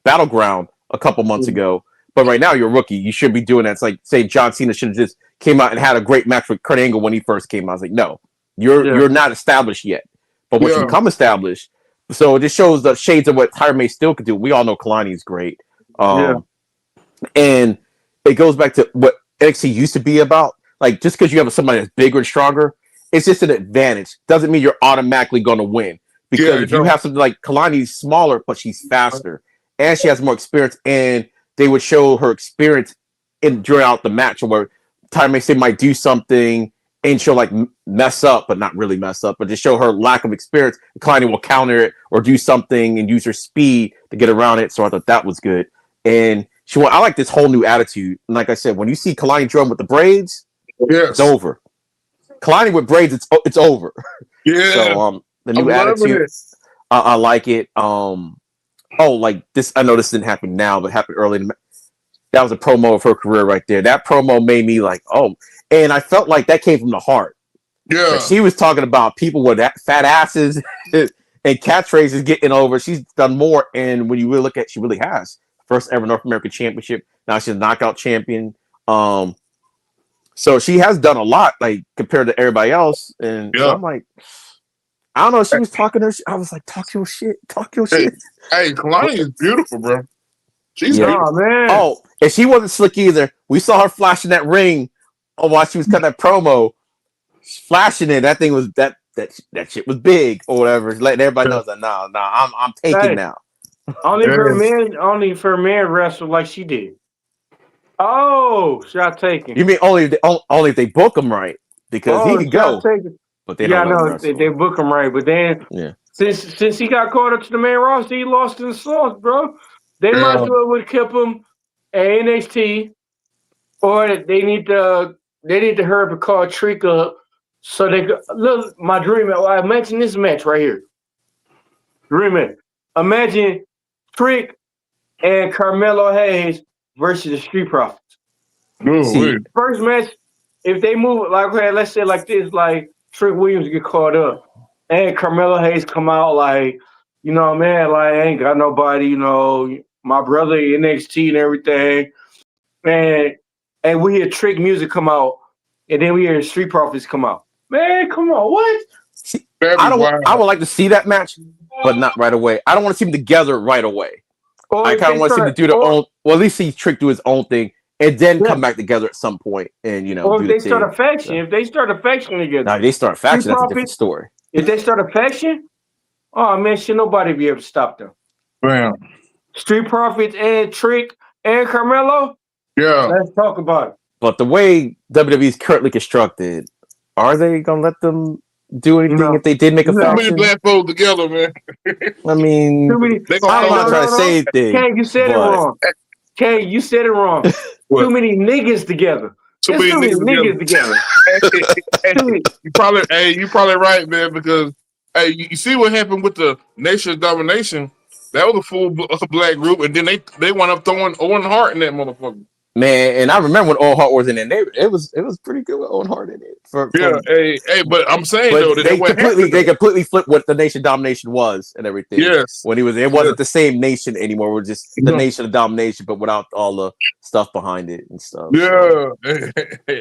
Battleground a couple months ago. But right now, you're a rookie. You shouldn't be doing that. It's like say John Cena should have just came out and had a great match with Kurt Angle when he first came out. I was like, no, you're not established yet. But once you become established. So it just shows the shades of what Tyra May still could do. We all know Kalani's great. And it goes back to what NXT used to be about. Like, just because you have somebody that's bigger and stronger, it's just an advantage. Doesn't mean you're automatically going to win. Because if you have something like Kalani's smaller, but she's faster. And she has more experience. And they would show her experience throughout the match where Tyra May might do something and she'll like mess up, but not really mess up, but just show her lack of experience. Kalani will counter it or do something and use her speed to get around it. So I thought that was good. And I like this whole new attitude. And like I said, when you see Kalani drum with the braids, it's over. Kalani with braids, it's over. Yeah. So the new attitude, I like it. Like this, I know this didn't happen now, but happened early. That was a promo of her career right there. That promo made me like, oh. And I felt like that came from the heart. Yeah. Like she was talking about people with fat asses and catchphrases getting over. She's done more. And when you really look at it, she really has. First ever North American Championship. Now she's a knockout champion. So she has done a lot, like, compared to everybody else. And so I'm like, I don't know. She was talking her. I was like, talk your shit. Hey, Kalani is beautiful, bro. She's beautiful, man. Oh, and she wasn't slick either. We saw her flashing that ring. Oh, while she was cutting that promo, flashing it. That thing was that shit was big or whatever. Letting everybody know that I'm taking now. Only for men wrestle like she did. Oh, shot taken. You mean only if they book him right, because he can go. But they don't they book him right. But then since he got caught up to the main roster, he lost in the sauce, bro. They might as well would have kept him at NXT, or they need to hurry up and call Trick up so they could look. My dream. Imagine this match right here. Dream it. Imagine Trick and Carmelo Hayes versus the Street Profits. First match, if they move like, okay, let's say like this, like Trick Williams get caught up, and Carmelo Hayes come out like, you know, man, like I ain't got nobody, you know, my brother NXT and everything, and we hear Trick music come out, and then we hear Street Profits come out. Man, come on, what? I would like to see that match, but not right away. I don't want to see them together right away. I kind of want to see them do their own. Well, at least see Trick do his own thing, and then come back together at some point, and you know. Or if they start a faction, if they start a faction together. No, they start a faction. That's a different story. If they start a faction, oh man, should nobody be able to stop them? Wow. Street Profits and Trick and Carmelo. Yeah. Let's talk about it. But the way WWE is currently constructed, are they gonna let them do anything No. if they did make a Too many faction? black folks together, man. I mean, Too many. They gonna I'm Hey, not throw trying to say anything, Kay, you said it but wrong. Kay, you said it wrong. What? Too many niggas together. Too There's many too many niggas niggas together. Hey, Too many. you probably right, man, because hey, you see what happened with the Nation of Domination? That was a full black group, and then they wound up throwing Owen Hart in that motherfucker. man, and I remember when Owen Hart was in it. It was pretty good with Owen Hart in it. Yeah, hey, but I'm saying though But that what happened. they completely flipped what the Nation Domination was and everything. Yes, When he was, it wasn't the same nation anymore. It was just the yeah, Nation of Domination, but without all the stuff behind it and stuff. So. yeah.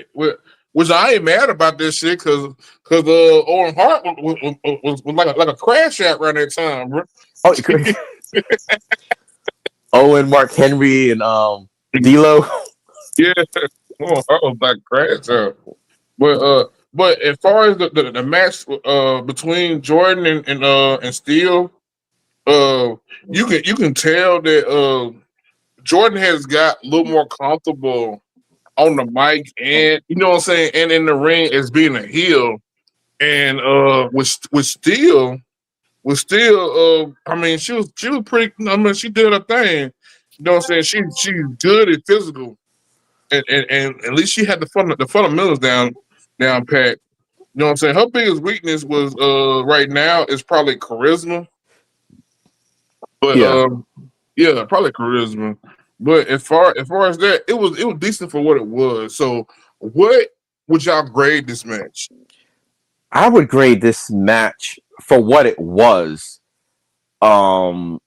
Which I ain't mad about this shit because Owen Hart was like a crash out around that time, bro. Oh, Owen, Mark Henry, and D'Lo. Yeah, Owen Hart was like a crash out. But as far as the match between Jordan and Steele, you can tell that Jordan has got a little more comfortable on the mic and you know what I'm saying, and in the ring as being a heel. And with Steele, I mean she was pretty. I mean she did her thing. You know what I'm saying? She's good at physical, and at least she had the fundamentals down pat. You know what I'm saying? Her biggest weakness was right now is probably charisma. But Yeah. yeah, probably charisma. But as far as that, it was decent for what it was. So what would y'all grade this match? I would grade this match for what it was, an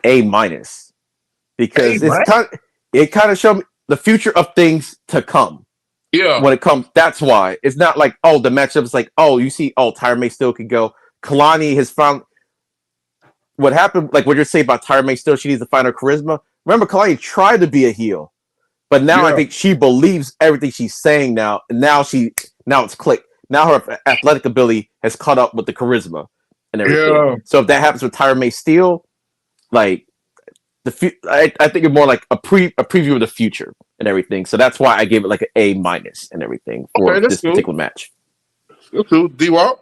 A minus, because Hey, man. it kind of showed me the future of things to come. Yeah. When it comes, that's why it's not like, oh, the matchup is like, oh, you see, oh, Tyra May still could go. Kalani has found what happened, like what you're saying about Tyra May still, she needs to find her charisma. Remember, Kalani tried to be a heel, but now I Yeah. think she believes everything she's saying now, and now it's clicked. Now her athletic ability has caught up with the charisma and everything. Yeah. So if that happens with Tyra May Steele, like I think it's more like a preview of the future and everything. So that's why I gave it like an A minus and everything for Okay, that's this cool. particular match. That's cool. DWALK?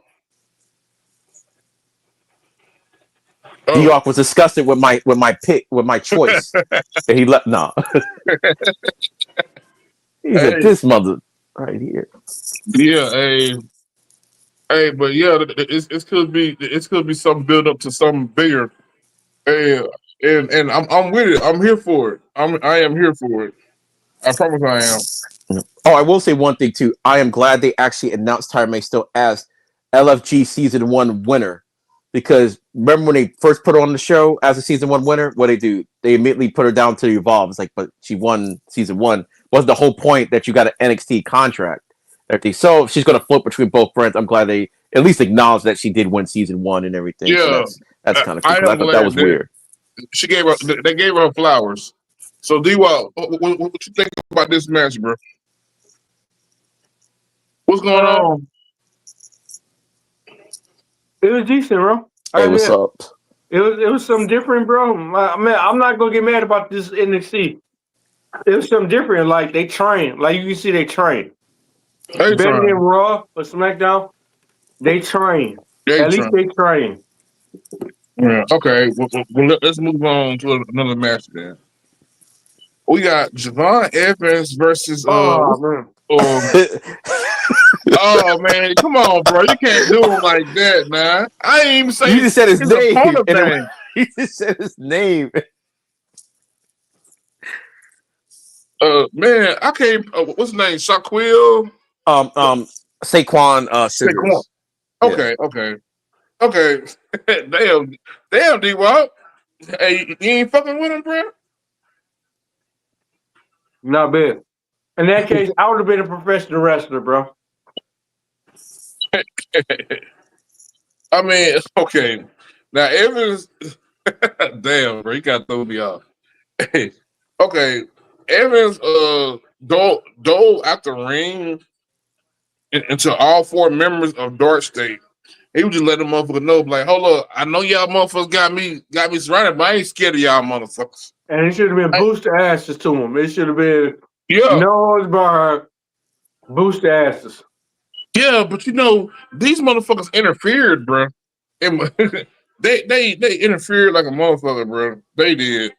DWALK was disgusted with my pick, with my choice. And he left. No. He said, Hey. this mother right here. Yeah, hey, but yeah, it could be something build up to something bigger. Hey, and I'm with it. I'm here for it. I am here for it. I promise I am. Oh, I will say one thing too. I am glad they actually announced Tyra May still as LFG Season 1 winner. Because remember when they first put her on the show as a Season 1 winner, what they do? They immediately put her down to Evolve. It's like, but she won Season 1. Was the whole point that you got an NXT contract? Everything. So if she's going to flip between both brands, I'm glad they at least acknowledged that she did win Season 1 and everything. Yeah, So that's kind of cool. I I am thought glad that was weird. they gave her flowers. So D-Wall, what you think about this match, bro? What's going on? It was decent, bro. Hey, what's up? It was something different, bro. Man, I'm not gonna get mad about this NXT. It was something different. Like they train. Like you can see they train. They Better trying. than Raw or SmackDown. They train. They At least trying. they train. Yeah. Okay. Well, let's move on to another match then. We got Javon Evans versus Oh man. oh man, come on, bro. You can't do him like that, man. I ain't even say You just said his it's name. a opponent thing. You just said his name. Man, I can't. What's his name? Shaquille. Saquon Sugars. Okay, okay. damn, D-Wop. Hey, you ain't fucking with him, bro. Not bad. In that case, I would have been a professional wrestler, bro. I mean, okay. Now Evans, damn, bro, you got to throw me off. Okay, Evans, dove out the ring into all four members of Dark State. He was just letting the motherfucker know, like, hold up, I know y'all motherfuckers got me surrounded, but I ain't scared of y'all motherfuckers. And it should have been booster asses to him. It should have been Yeah. nose bar, booster asses. Yeah, but you know, these motherfuckers interfered, bro. And they interfered like a motherfucker, bro. They did.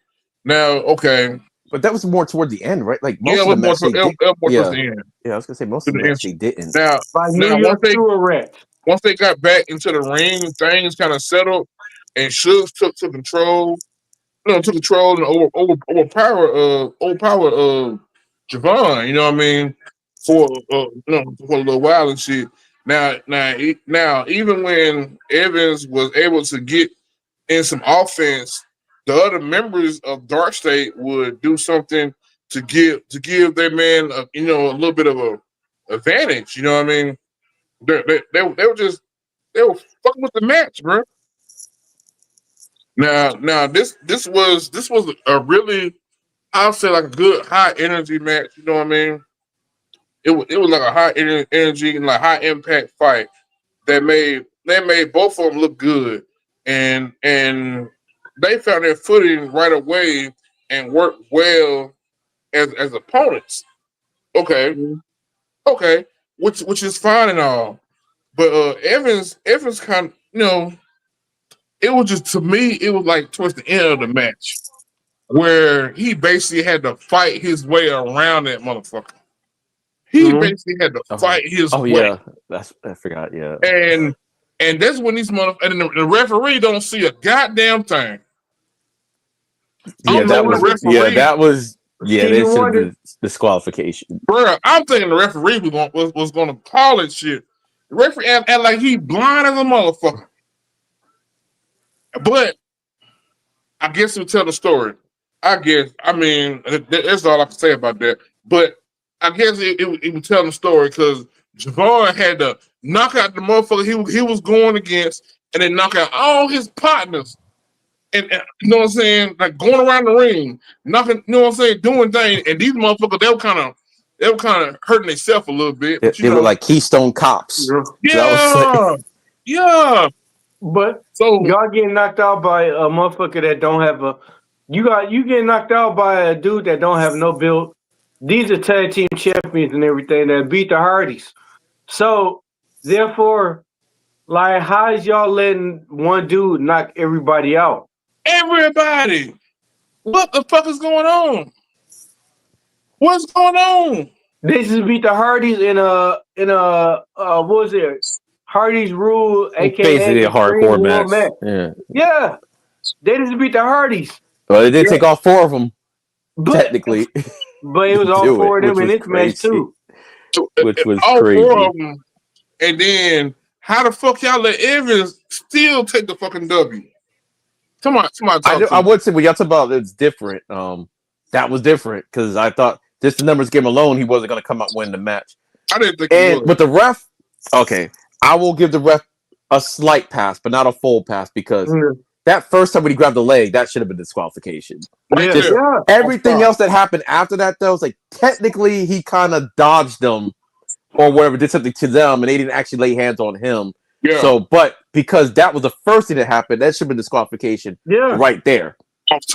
Now, okay. But that was more toward the end, right? Like most Yeah, of the match they did. it was Yeah, towards the end. yeah. I was gonna say most To of the the end. match they didn't. By New Now York to a wreck. once they got back into the ring, things kind of settled, and Shugs took control. Took control and overpower Javon. You know what I mean? For for a little while and shit. Now, even when Evans was able to get in some offense, the other members of Dark State would do something to give their man a little bit of a advantage. You know what I mean? They were fucking with the match, bro. Now this was a really, I'll say, like a good high energy match. You know what I mean? It was like a high energy and like high impact fight that made both of them look good, and they found their footing right away and worked well as opponents. Okay, okay, which is fine and all, but Evans kind of, it was just, to me, it was like towards the end of the match where he basically had to fight his way around that motherfucker. He basically had to fight his way. Yeah, I forgot. Yeah, and that's when these motherfuckers, and the referee don't see a goddamn thing. Yeah, that was they should have disqualification. Bro, I'm thinking the referee was going to call it shit. The referee act like he blind as a motherfucker. But I guess he'll tell the story. I mean, that's all I can say about that. But I guess it would tell the story because Javon had to knock out the motherfucker he was going against, and then knock out all his partners. And you know what I'm saying? Like going around the ring, knocking, you know what I'm saying, doing things. And these motherfuckers, they were kind of hurting themselves a little bit. But, they were like Keystone Cops. Yeah, yeah. But so y'all getting knocked out by a motherfucker that don't have a. You getting knocked out by a dude that don't have no build. These are tag team champions and everything that beat the Hardys. So therefore, like, how is y'all letting one dude knock everybody out? Everybody, what the fuck is going on? What's going on? They just beat the Hardys in a what was it? Hardy's Rule, aka basically a hardcore match. Yeah, they just beat the Hardys. Well, they did take all four of them, technically. But it was all four of them in this match too. Which was all crazy. Four of them. And then, how the fuck y'all let Evans still take the fucking W? Come on, I would say when y'all talk about it's different. That was different because I thought just the numbers game alone, he wasn't going to come out and win the match. I didn't think. And with the ref, okay, I will give the ref a slight pass, but not a full pass because that first time when he grabbed the leg, that should have been disqualification. Everything else that happened after that, though, was like technically he kind of dodged them or whatever, did something to them, and they didn't actually lay hands on him. Yeah. So, but because that was the first thing that happened, that should have been disqualification right there.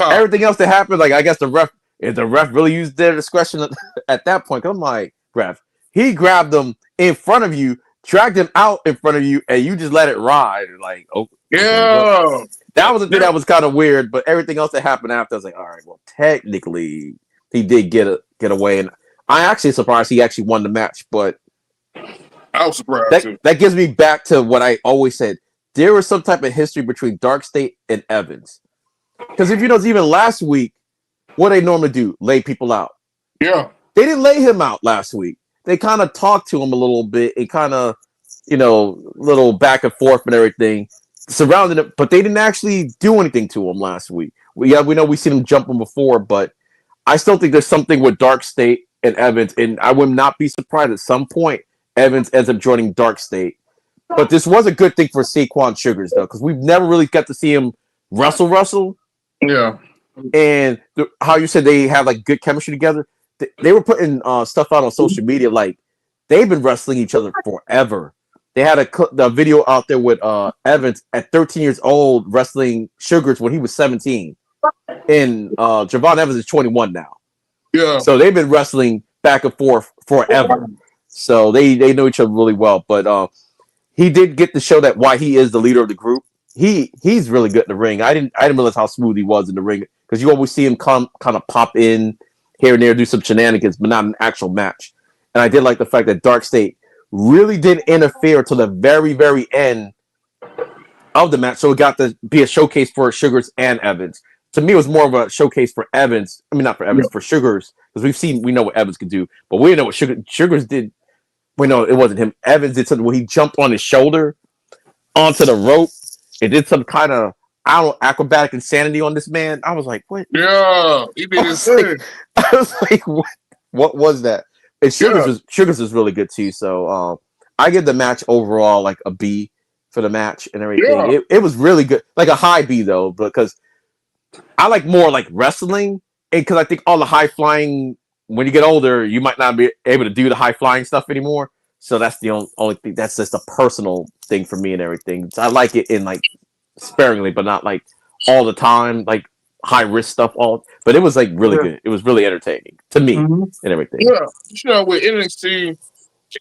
Everything else that happened, like I guess if the ref really used their discretion at that point, I'm like, ref, he grabbed them in front of you, dragged him out in front of you, and you just let it ride. Like, that was the thing that was kind of weird. But everything else that happened after, I was like, all right, well, technically, he did get away, and I actually surprised he actually won the match. But I was surprised. That gives me back to what I always said. There was some type of history between Dark State and Evans. Because if you notice, even last week, what they normally do, lay people out. Yeah. They didn't lay him out last week. They kind of talked to him a little bit and kind of, little back and forth and everything, surrounding it, but they didn't actually do anything to him last week. We know we've seen him jumping before, but I still think there's something with Dark State and Evans, and I would not be surprised at some point Evans ends up joining Dark State. But this was a good thing for Saquon Sugars, though, because we've never really got to see him wrestle. Yeah. And how you said they have like good chemistry together. They were putting stuff out on social media like they've been wrestling each other forever. they had the video out there with Evans at 13 years old wrestling Sugars when he was 17, and Javon Evans is 21 now. Yeah. So they've been wrestling back and forth forever. So they know each other really well. But he did get to show that why he is the leader of the group. He's really good in the ring. I didn't realize how smooth he was in the ring, because you always see him kind of pop in here and there, do some shenanigans, but not an actual match. And I did like the fact that Dark State really didn't interfere till the very, very end of the match. So it got to be a showcase for Sugars and Evans. To me, it was more of a showcase for Evans. I mean, not for Evans, for Sugars, because we know what Evans could do, but we know what Sugars did. We know it wasn't him. Evans did something where he jumped on his shoulder onto the rope. It did some kind of, I don't know, acrobatic insanity on this man. I was like, what? Yeah, he did his thing. I was like, what was that? And Sugars was really good too. So I give the match overall like a B for the match and everything. Yeah. It was really good, like a high B though, because I like more like wrestling, and because I think all the high flying, when you get older, you might not be able to do the high flying stuff anymore. So that's the only thing. That's just a personal thing for me and everything. So I like it in like sparingly, but not like all the time, like high risk stuff. But it was like really good. It was really entertaining to me and everything. Yeah, you know, with NXT,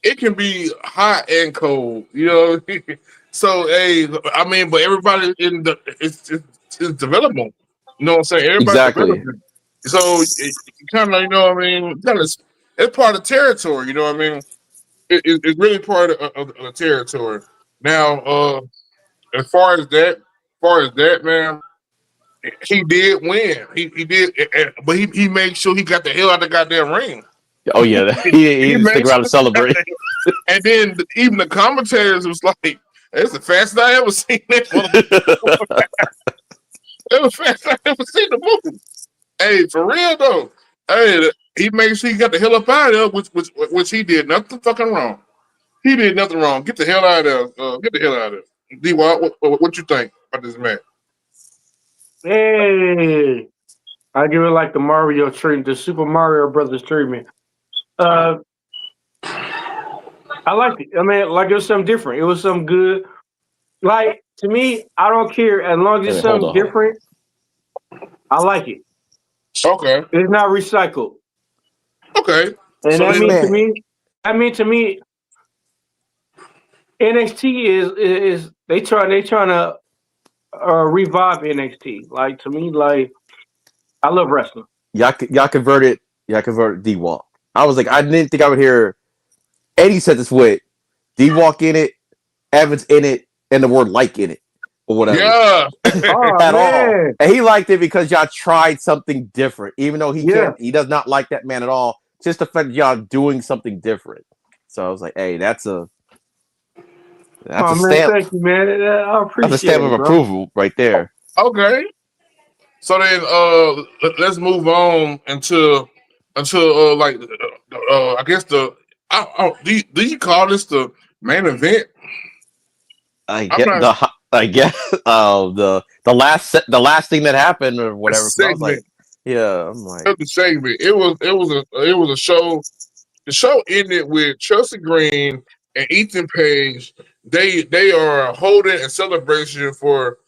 it can be hot and cold. You know, so hey, I mean, but everybody in the it's developable. You know what I'm saying? Everybody's developing. So it kind of, you know what I mean? Kind of, it's part of the territory. You know what I mean? It's really part of the territory. Now, as far as that, man, he did win. He did, but he made sure he got the hell out of the goddamn ring. Oh yeah, he didn't stick around to celebrate. And then even the commentators was like, "It's the fastest I ever seen that." It was fast I ever seen the movie. Hey, for real though. Hey, he made sure he got the hell up out of there, which he did nothing fucking wrong. He did nothing wrong. Get the hell out of there. Get the hell out of there. DWALK, what you think about this match? Hey, I give it like the Mario treatment, the Super Mario Brothers treatment. I liked it. I mean, like it was something different. It was something good. Like to me, I don't care as long as it's something different. I like it. Okay. It's not recycled. Okay. And so that means to me, NXT is they trying to revive NXT. Like to me, like I love wrestling. Y'all converted DWALK. I was like, I didn't think I would hear any sentence with DWALK in it, Evans in it, and the word like in it. Or whatever. Yeah. At all. And he liked it because y'all tried something different. Even though he does not like that man at all. Just the fact that y'all doing something different. So I was like, hey, that's a stamp. Thank you, man. I appreciate that's a stamp of approval right there. Okay. So then let's move on until like I guess do you call this the main event? I guess the last thing that happened or whatever. I was like, yeah, I'm like the segment. It was a show. The show ended with Chelsea Green and Ethan Page. They are holding a celebration for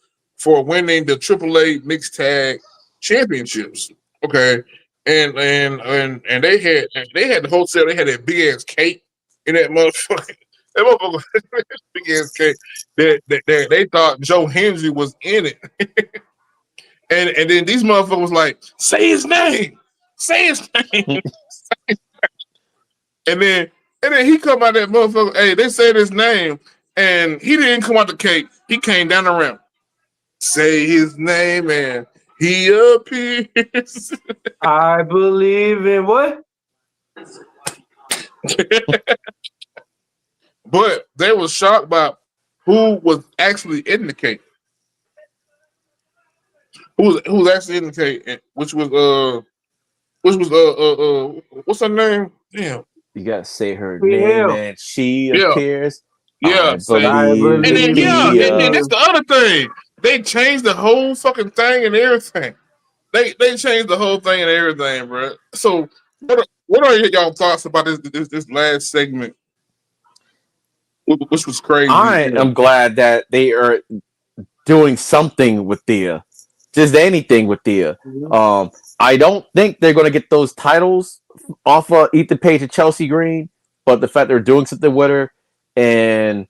winning the AAA Mixed Tag Championships. Okay, and they had the hotel. They had that big ass cake in that motherfucker. That motherfucker big ass cake. That they thought Joe Hendry was in it. and then these motherfuckers was like, say his name. Say his name. And then he come out that motherfucker. Hey, they said his name, and he didn't come out the cake. He came down the ramp. Say his name, and he appears. I believe in what? But they was shocked by who was actually in the cake. Who was actually in the cake? Which was what's her name? Damn. You gotta say her name, and she appears. Yeah, I believe. And then that's the other thing. They changed the whole fucking thing and everything. They changed the whole thing and everything, bro. So what are y'all thoughts about this last segment? which was crazy. I am glad that they are doing something with Thea, just anything with Thea. Mhm. I don't think they're going to get those titles off of Ethan Page and Chelsea Green, but the fact they're doing something with her, and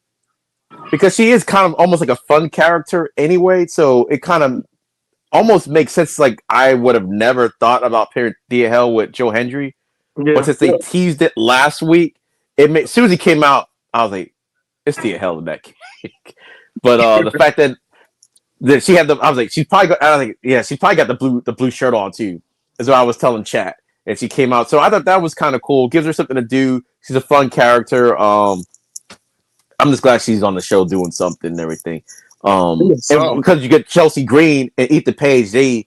because she is kind of almost like a fun character anyway, so it kind of almost makes sense. Like I would have never thought about pairing Thea Hell with Joe Hendry, but Yeah. since they teased it last week, it made, as soon as he came out, I was like, it's Thea Hell in that cake. But the fact that she had the, I was like, she's probably got, I was like, yeah, she's probably got the blue shirt on too. Is what I was telling chat, and she came out. So I thought that was kind of cool. Gives her something to do. She's a fun character. I'm just glad she's on the show doing something and everything. And because you get Chelsea Green and Ethan Page, the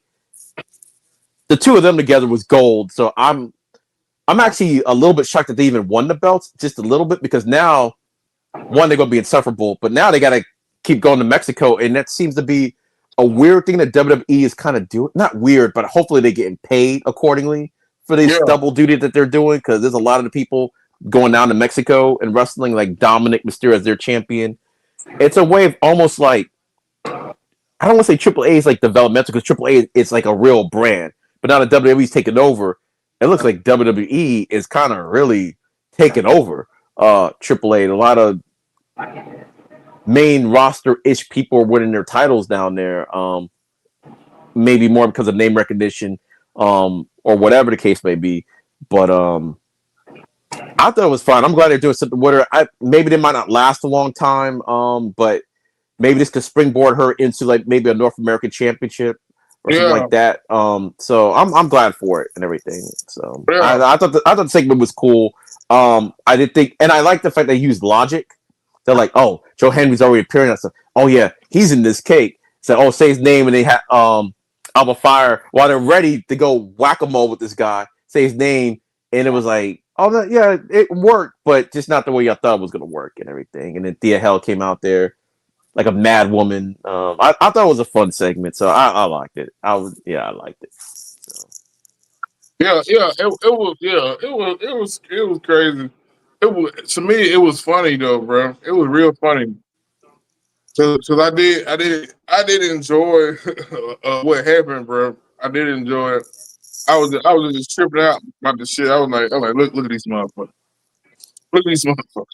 two of them together was gold. So I'm actually a little bit shocked that they even won the belts, just a little bit, because now one, they're gonna be insufferable, but now they gotta keep going to Mexico, and that seems to be a weird thing that WWE is kind of doing. Not weird, but hopefully they're getting paid accordingly for this double duty that they're doing, because there's a lot of the people going down to Mexico and wrestling, like Dominic Mysterio as their champion. It's a way of almost like, I don't want to say Triple A is like developmental, because Triple A is like a real brand, but now that WWE's taking over, it looks like WWE is kind of really taking over Triple A. A lot of main roster-ish people are winning their titles down there. Maybe more because of name recognition, or whatever the case may be. But I thought it was fun. I'm glad they're doing something with her. Maybe they might not last a long time, but maybe this could springboard her into like maybe a North American championship or something like that. So I'm glad for it and everything. So I thought the segment was cool. I did think, and I like the fact they used logic. They're like, oh, Joe Henry's already appearing on stuff. Oh yeah, he's in this cake. So say his name, and they have Alba Fire while they're ready to go whack-a-mole with this guy. Say his name, and it was like, oh no, yeah, it worked, but just not the way I thought it was gonna work and everything. And then Thea Hell came out there like a mad woman. I thought it was a fun segment, so I liked it. I liked it. So. It was crazy. It was, to me, it was funny though, bro. It was real funny. So I did enjoy what happened, bro. I did enjoy it. I was just tripping out about the shit. I was like, look at these motherfuckers. Look at these motherfuckers.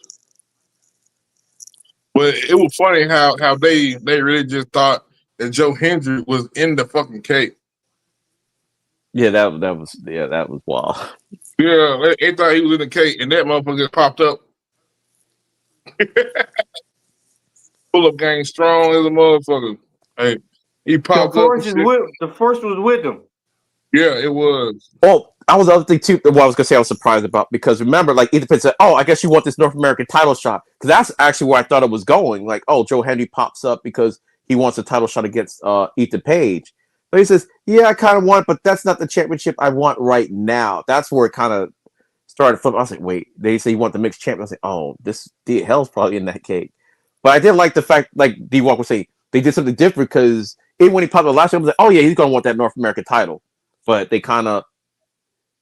But it was funny how they really just thought that Joe Hendry was in the fucking cake. Yeah, that was wild. Yeah, they thought he was in the cake, and that motherfucker just popped up. Pull up gang strong as a motherfucker. Hey, he popped up. The first was with him. Yeah, it was. Well, I was the other thing too. What I was gonna say, I was surprised about, because remember, like Ethan Page said, "Oh, I guess you want this North American title shot," because that's actually where I thought it was going. Like, oh, Joe Henry pops up because he wants a title shot against Ethan Page, but he says, "Yeah, I kind of want, but that's not the championship I want right now." That's where it kind of started flipping. I was like, "Wait, they say you want the mixed champion?" I was like, "Oh, this Hell's probably in that cake." But I did like the fact, like DWALK would say, they did something different, because even when he popped up last year, I was like, "Oh yeah, he's gonna want that North American title." But they kind of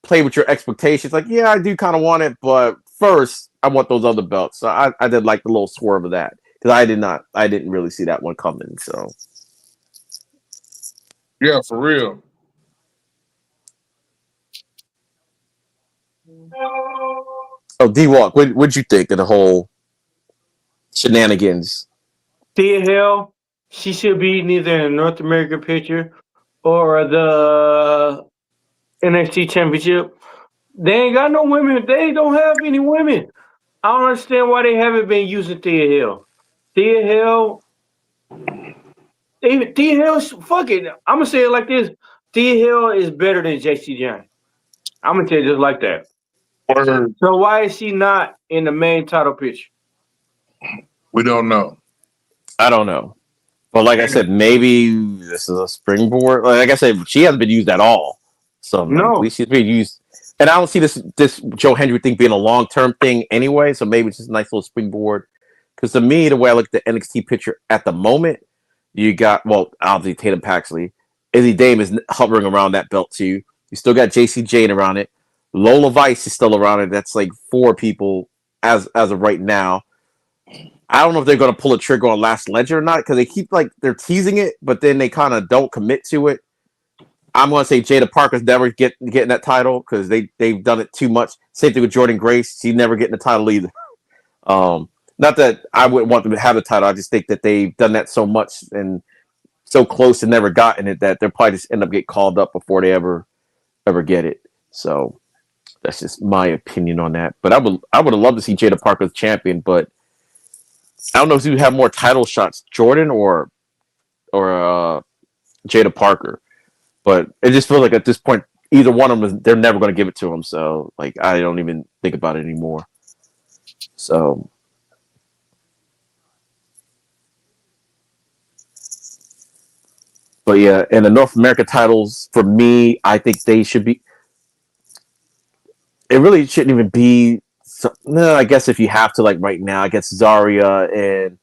play with your expectations. Like, yeah, I do kind of want it, but first I want those other belts. So I did like the little swerve of that, because I didn't really see that one coming. So yeah, for real. oh, DWALK, what'd you think of the whole shenanigans? Thea Hell, she should be neither in the North American picture or the NXT Championship. They ain't got no women. They don't have any women. I don't understand why they haven't been using Thea Hell. Thea Hell, Thea Hell, fuck it. I'm gonna say it like this: Thea Hell is better than JC Jane. I'm gonna tell you just like that. Word. So why is she not in the main title picture? We don't know. I don't know. But like I said, maybe this is a springboard. Like I said, she hasn't been used at all. So like, at least she's been used. And I don't see this Joe Hendry thing being a long-term thing anyway. So maybe it's just a nice little springboard. Because to me, the way I look at the NXT picture at the moment, you got, well, obviously Tatum Paxley. Izzy Dame is hovering around that belt too. You still got JC Jane around it. Lola Vice is still around it. That's like 4 people as of right now. I don't know if they're going to pull a trigger on Last Legend or not because they keep they're teasing it, but then they kind of don't commit to it. I'm going to say Jada Parker's never getting that title because they've done it too much. Same thing with Jordan Grace; she's never getting the title either. Not that I wouldn't want them to have the title. I just think that they've done that so much and so close and never gotten it that they'll probably just end up getting called up before they ever get it. So that's just my opinion on that. But I would have loved to see Jada Parker as champion, but I don't know who have more title shots, Jordan or Jada Parker. But it just feels like at this point, either one of them, they're never going to give it to him. So I don't even think about it anymore. So. But yeah, and the North America titles, for me, I think they should be. It really shouldn't even be. No, I guess if you have to, right now, I guess Zarya and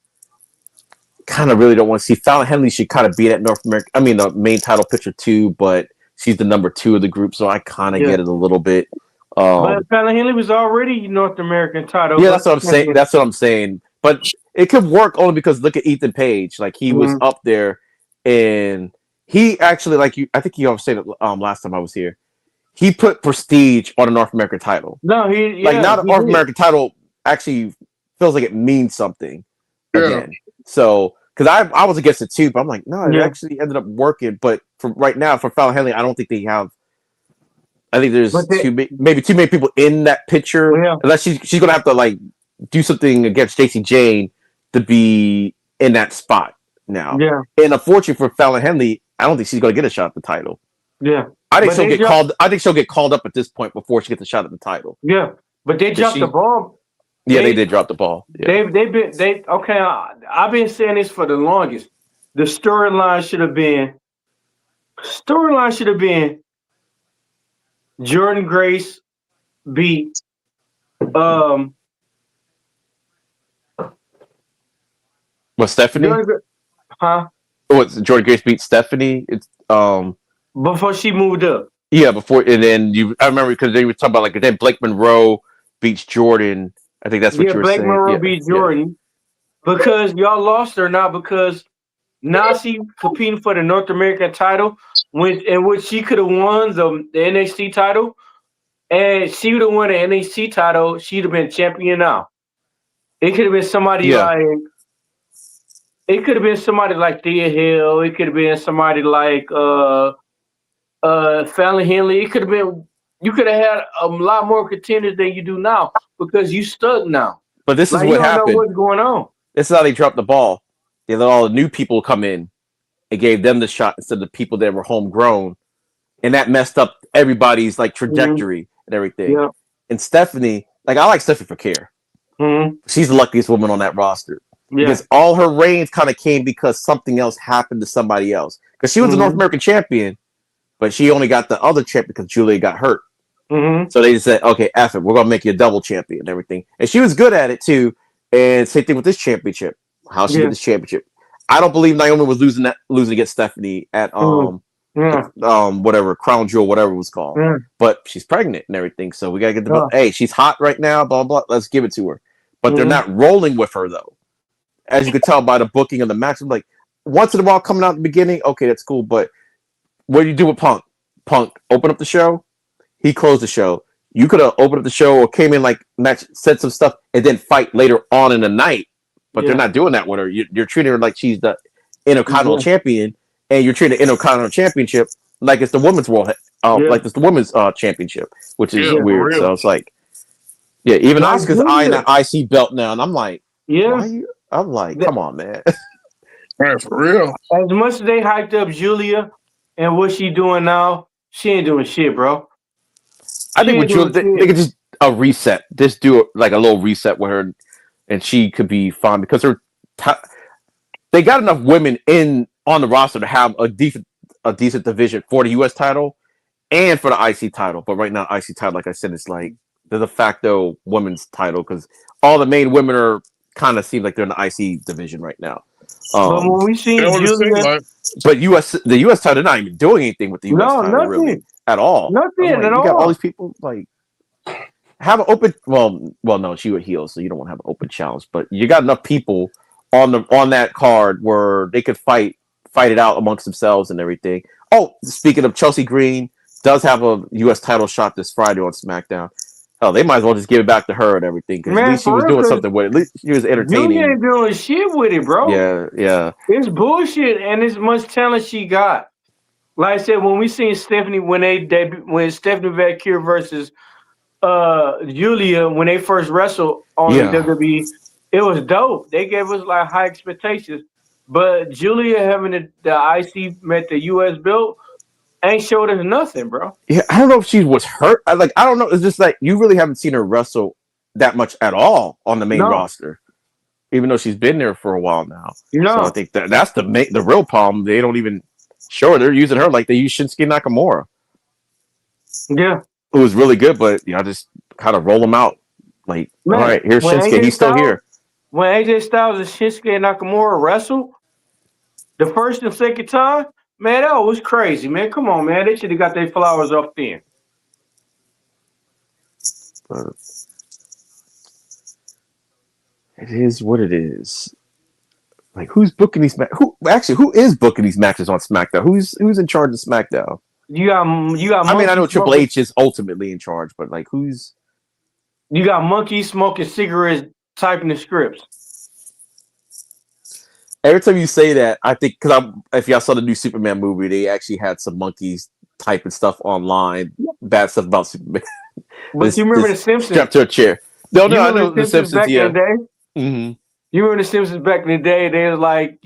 kind of really don't want to see Fallon Henley should kind of be that North America. I mean, the main title picture too, but she's the number 2 of the group, so I kind of get it a little bit. But Fallon Henley was already North American title. Yeah, that's what I'm saying. That's what I'm saying. But it could work only because look at Ethan Page. He was up there. And he actually, I think you always said it last time I was here. He put prestige on a North American title. No, now the North American title actually feels like it means something again. So, because I was against it too, but I'm like, no, it actually ended up working. But for right now, for Fallon Henley, I don't think they have. I think there's maybe too many people in that picture. Unless she's gonna have to do something against JC Jane to be in that spot. Now, and unfortunately for Fallon Henley, I don't think she's going to get a shot at the title. Yeah, I think she'll get called. I think she'll get called up at this point before she gets a shot at the title. Yeah, but they dropped the ball. Yeah, they did drop the ball. Yeah. I've been saying this for the longest. The storyline should have been Jordan Grace beat Stephanie? Jordan Grace beat Stephanie? It's before she moved up. Yeah, before, and then I remember because they were talking about then Blake Monroe beats Jordan. I think that's what you were saying. Blake Monroe beat Jordan because y'all lost her now because now she competing for the North American title in which she could have won the NXT title, and she would have won the NXT title. She'd have been champion now. It could have been somebody It could have been somebody like Thea Hill. It could have been somebody like Fallon Henley. It could have been. You could have had a lot more contenders than you do now because you stuck now. But this is what happened. You don't know what's going on. This is how they dropped the ball. They let all the new people come in and gave them the shot instead of the people that were homegrown, and that messed up everybody's trajectory and everything. Yeah. And Stephanie, I like Stephanie for care. Mm-hmm. She's the luckiest woman on that roster. Yeah. Because all her reigns kind of came because something else happened to somebody else. Because she was a North American champion, but she only got the other champion because Julia got hurt. Mm-hmm. So they just said, okay, F it, we're going to make you a double champion and everything. And she was good at it too. And same thing with this championship. How she did this championship. I don't believe Naomi was losing against Stephanie at whatever, Crown Jewel, whatever it was called. Yeah. But she's pregnant and everything. So we got to get the hey, she's hot right now, blah, blah, let's give it to her. But they're not rolling with her though. As you could tell by the booking of the match, I'm like, once in a while coming out at the beginning, okay, that's cool. But what do you do with Punk? Punk open up the show, he closed the show. You could have opened up the show or came in match, said some stuff, and then fight later on in the night. But they're not doing that with her. You're treating her like she's the Intercontinental Champion, and you're treating the Intercontinental Championship like it's the women's like it's the women's championship, which is weird. So it's even Asuka's eyeing that IC belt now, and I'm like, I'm like, come on, man. Man, for real. As much as they hyped up Julia and what she doing now, she ain't doing shit, bro. I think with Julia, they could just a reset. Just do a little reset with her, and she could be fine because they got enough women on the roster to have a decent division for the U.S. title and for the IC title. But right now, IC title, like I said, it's the de facto women's title because all the main women are kind of seem like they're in the IC division right now. But when we see Julia, but the US title, they're not even doing anything with the US title really at all. Nothing at all. You got all these people have an open. Well, no, she would heal, so you don't want to have an open challenge. But you got enough people on that card where they could fight it out amongst themselves and everything. Oh, speaking of, Chelsea Green does have a U.S. title shot this Friday on SmackDown. Hell, they might as well just give it back to her and everything, because at Man, least she was for real, doing 'cause something with it. At least she was Julia entertaining. ain't doing shit with it, bro. Yeah. It's bullshit, and as much talent she got. Like I said, when we seen Stephanie when Stephanie Valkyrie versus Julia when they first wrestled on the Yeah. WWE, it was dope. They gave us like high expectations. But Julia having the IC met the US belt ain't showed us nothing, bro. Yeah, I don't know if she was hurt. I don't know. It's just like you really haven't seen her wrestle that much at all on the main No, roster, even though she's been there for a while now. you So I know. think that's the real problem. They don't even show her. They're using her like they use Shinsuke Nakamura, Yeah. who was really good, but just kind of roll him out. Like, all Man, right, here's Shinsuke. He's still here. When AJ Styles and Shinsuke Nakamura wrestled the first and second time, man, that was crazy, man. Come on, man. They should have got their flowers off then. But it is what it is. Like, who's booking these? Who is booking these matches on SmackDown? Who's in charge of SmackDown? You got I mean, I know monkeys Triple smoking. H is ultimately in charge, but like, who's? You got monkeys smoking cigarettes, typing the scripts. Every time you say that, I think, because if y'all saw the new Superman movie, they actually had some monkeys typing stuff online, bad stuff about Superman. But you remember the Simpsons? Strapped to a chair. No, You I remember know the Simpsons. back Yeah. in the day? Mm-hmm. You remember the Simpsons back in the day? They was like,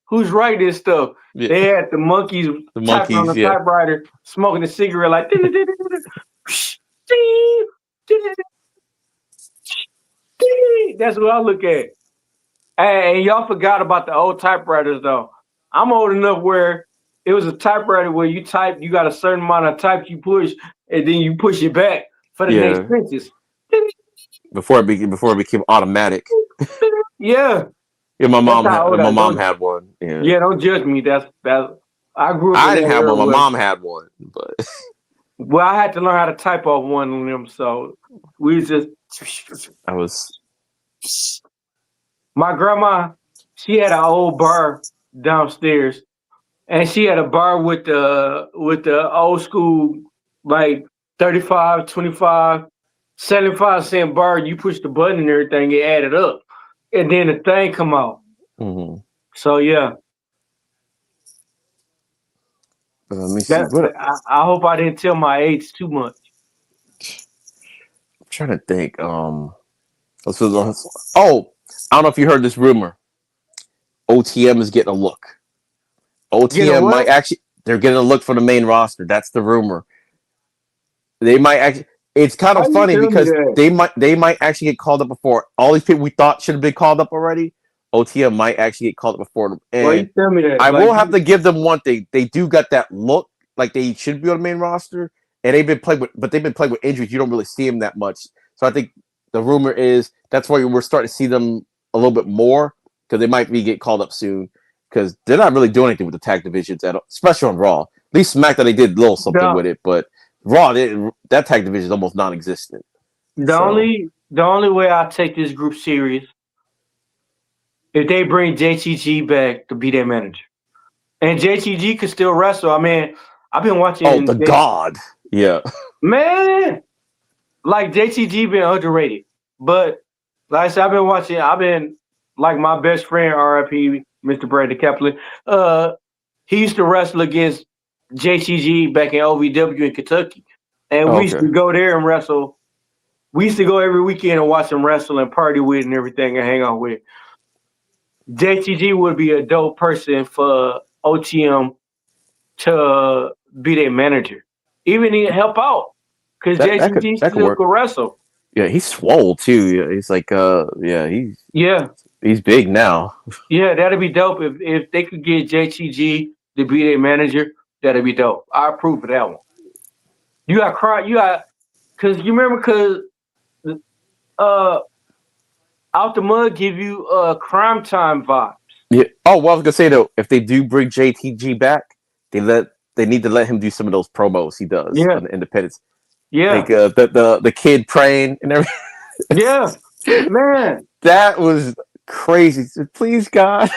who's writing this stuff? Yeah. They had the monkeys The typing on the monkeys, yeah. typewriter, smoking a cigarette, like. That's what I look at. And y'all forgot about the old typewriters, though. I'm old enough where it was a typewriter where you type, you got a certain amount of types you push, and then you push it back for the next sentence. Before it became automatic. Yeah. Yeah, my That's how old I mom was. had one. Yeah. Yeah, don't judge me. That's I grew up. I in didn't that have era one. My where- mom had one, but Well, I had to learn how to type off one of them, so we just. I was. My grandma, she had an old bar downstairs, and she had a bar with the old school, like 35, 25, 75-cent bar. You push the button and everything, it added up, and then the thing come out. Mm-hmm. So yeah, Let me see. I hope I didn't tell my age too much. I'm trying to think. Oh, I don't know if you heard this rumor. OTM is getting a look. OTM might actually. They're getting a look for the main roster. That's the rumor. They might actually. It's kind of funny because they might actually get called up before all these people we thought should have been called up already. OTM might actually get called up before them. And you tell me that. I will have to give them one thing. They do got that look like they should be on the main roster, and they've been playing with injuries. You don't really see them that much. So I think the rumor is that's why we're starting to see them a little bit more, because they might get called up soon, because they're not really doing anything with the tag divisions at all, especially on Raw. At least SmackDown they did a little something with it, but Raw that tag division is almost non-existent. The only way I take this group serious if they bring JTG back to be their manager, and JTG could still wrestle. I mean, I've been watching. Oh, the God, yeah, man. Like JTG been underrated, but like I said, I've been watching. I've been like my best friend, RIP, Mr. Brady Kaplan. He used to wrestle against JTG back in OVW in Kentucky, and we used to go there and wrestle. We used to go every weekend and watch him wrestle and party with and everything and hang out with. JTG would be a dope person for OTM to be their manager, even to help out. Because JTG still could wrestle. Yeah, he's swole too. Yeah, he's like, he's big now. Yeah, that'd be dope if they could get JTG to be their manager. That'd be dope. I approve of that one. Because you remember, Out the Mud give you Crime Time vibes. Yeah. Oh, well, I was gonna say though, if they do bring JTG back, they need to let him do some of those promos he does on the independents. Yeah. Like the kid praying and everything. Yeah. Man. That was crazy. Please, God.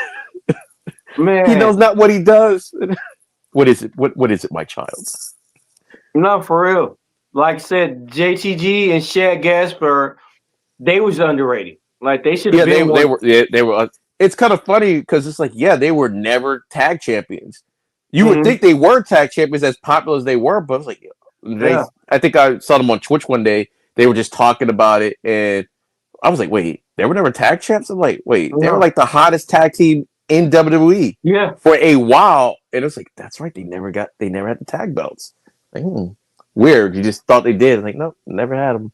He knows Man. not what he does. What is it? What is it, my child? No, for real. Like I said, JTG and Shad Gasper, they was underrated. Like they should have Yeah, been they one. were they were. It's kind of funny because it's like, yeah, they were never tag champions. You would Hmm. think they were tag champions as popular as they were, but it's like they. Yeah. I think I saw them on Twitch one day. They were just talking about it, and I was like, wait, they were never tag champs. I'm like, wait, they were No. like the hottest tag team in WWE Yeah. for a while, and it's like that's right. They never had the tag belts. Like, weird. You just thought they did. Like, nope, never had them.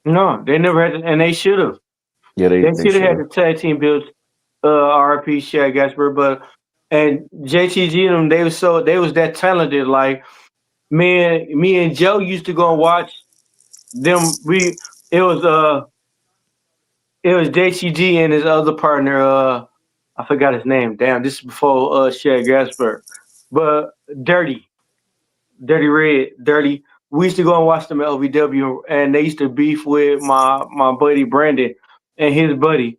No, they never had, and they should have. Yeah, They they should have should had have. the tag team built. RP Shad Gasper, but and JTG and them, they was that talented. Like me and Joe used to go and watch them. It was it was JTG and his other partner. I forgot his name. Damn, this is before Shad Gasper, but Dirty Red, Dirty. We used to go and watch them at LVW, and they used to beef with my buddy Brandon and his buddy.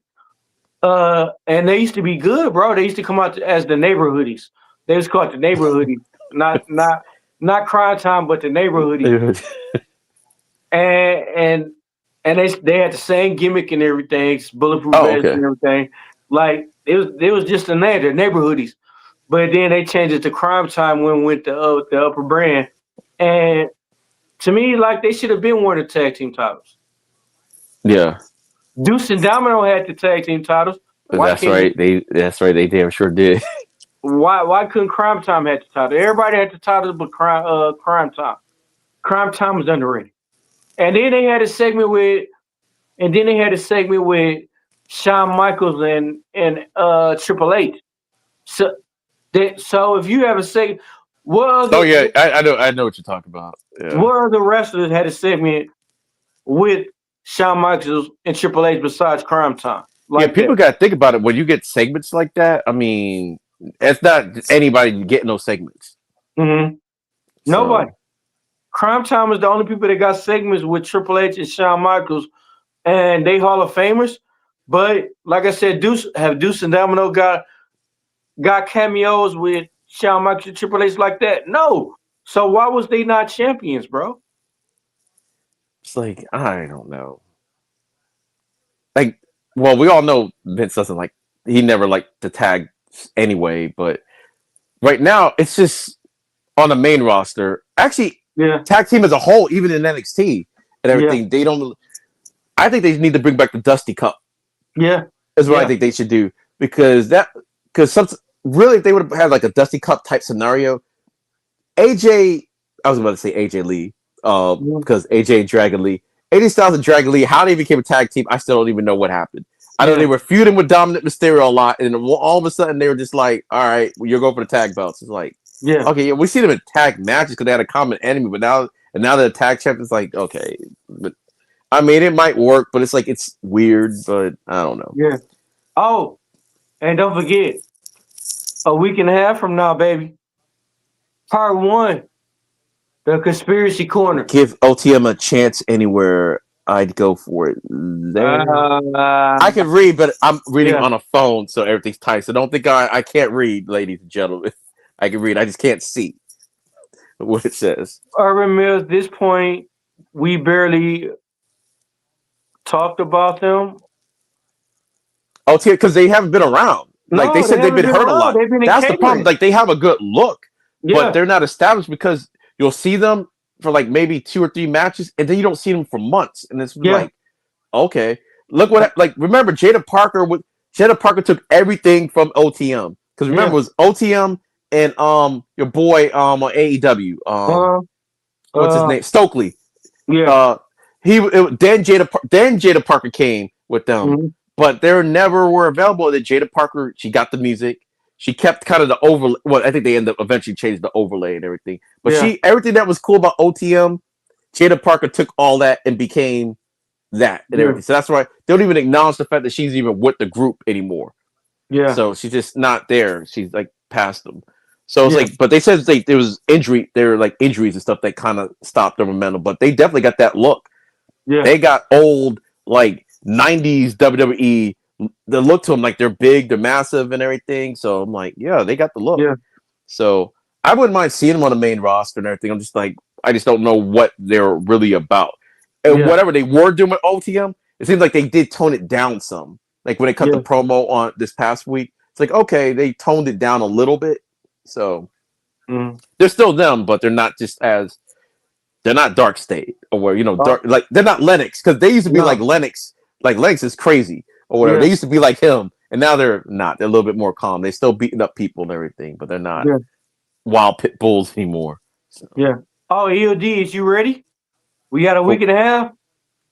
And they used to be good, bro. They used to come out as the neighborhoodies. They was called the neighborhoodies, not crime time, but the neighborhoodies. And and and they had the same gimmick and everything, bulletproof Oh, vests okay. and everything. Like it was just the name, the neighborhoodies. But then they changed it to crime time when went the upper brand. And to me, like they should have been one of the tag team titles. Yeah. Deuce and Domino had the tag team titles. Why That's can't right. That's right. They damn sure did. why couldn't Crime Time have the title? Everybody had the title, but Crime Time. Crime Time was underrated. And then they had a segment with Shawn Michaels and Triple H. So if you have a segment, Oh yeah, I know what you're talking about. Yeah. what other wrestlers had a segment with Shawn Michaels and Triple H besides Crime Time? Yeah, Like people that. got to think about it. When you get segments like that, I mean, it's not anybody getting those segments. Mm-hmm. Nobody. So Crime Time is the only people that got segments with Triple H and Shawn Michaels, and they Hall of Famers. But like I said, Deuce and Domino got cameos with Shawn Michaels and Triple H like that? No. So why was they not champions, bro? it's like I don't know. Like, well, we all know Vince doesn't like. He never liked the tag anyway. But right now, it's just on the main roster. Actually, Yeah, tag team as a whole, even in NXT and yeah, everything, they don't. I think they need to bring back the Dusty Cup. yeah, Is what I yeah, think they should do because some really if they would have had like a Dusty Cup type scenario. AJ, I was about to say AJ Lee, yeah, because AJ and Dragon Lee, AJ Styles and Dragon Lee, how they became a tag team, I still don't even know what happened. I know yeah, they were feuding with Dominant Mysterio a lot, and all of a sudden they were just like, "All right, you're going for the tag belts." It's like, yeah, okay, yeah, we see them in tag matches because they had a common enemy, but now they're tag champions. Like, okay, but I mean, it might work, but it's like it's weird, but I don't know. yeah. Oh, and don't forget, a week and a half from now, baby, part one, the conspiracy corner. Give OTM a chance anywhere, I'd go for it. There, I can read, but I'm reading yeah. on a phone, so everything's tight. So don't think I can't read, ladies and gentlemen. I can read. I just can't see what it says. Urban Mills, this point, we barely talked about them. Oh, because they haven't been around. Like they No, they said, they've haven't been been hurt a around. lot. They've been in That's the problem. catering. Like they have a good look, but Yeah, they're not established because you'll see them for like maybe 2 or 3 matches, and then you don't see them for months, and it's yeah, like, okay, look what like remember Jada Parker took everything from OTM because remember yeah. it was OTM and your boy on AEW Uh, what's his uh, name Stokely yeah. uh then Jada Parker came with them, Mhm. but they never were available. That Jada Parker, she got the music, she kept kind of the overlay. Well, I think they ended up eventually changed the overlay and everything, but Yeah, everything that was cool about OTM, Jada Parker took all that and became that and yeah, everything. So that's why they don't even acknowledge the fact that she's even with the group anymore. yeah. So she's just not there. She's like past them. So it's like, but they said there was there were like injuries and stuff that kind of stopped their momentum. But they definitely got that look. Yeah. They got old like '90s WWE. They look to them like they're big, they're massive, and everything. So I'm like, yeah, they got the look. Yeah. So I wouldn't mind seeing them on the main roster and everything. I'm just like, I just don't know what they're really about. And whatever they were doing with OTM, it seems like they did tone it down some. Like when they cut the promo on this past week, it's like, okay, they toned it down a little bit. So they're still them, but they're not they're not Dark State or where, dark, like they're not Lennox, because they used to be like Lennox. Like Lennox is crazy or whatever. They used to be like him, and now they're not. They're a little bit more calm. They still beating up people and everything, but they're not wild pit bulls anymore. So. Yeah. Oh, EOD, is you ready? We got a week and a half.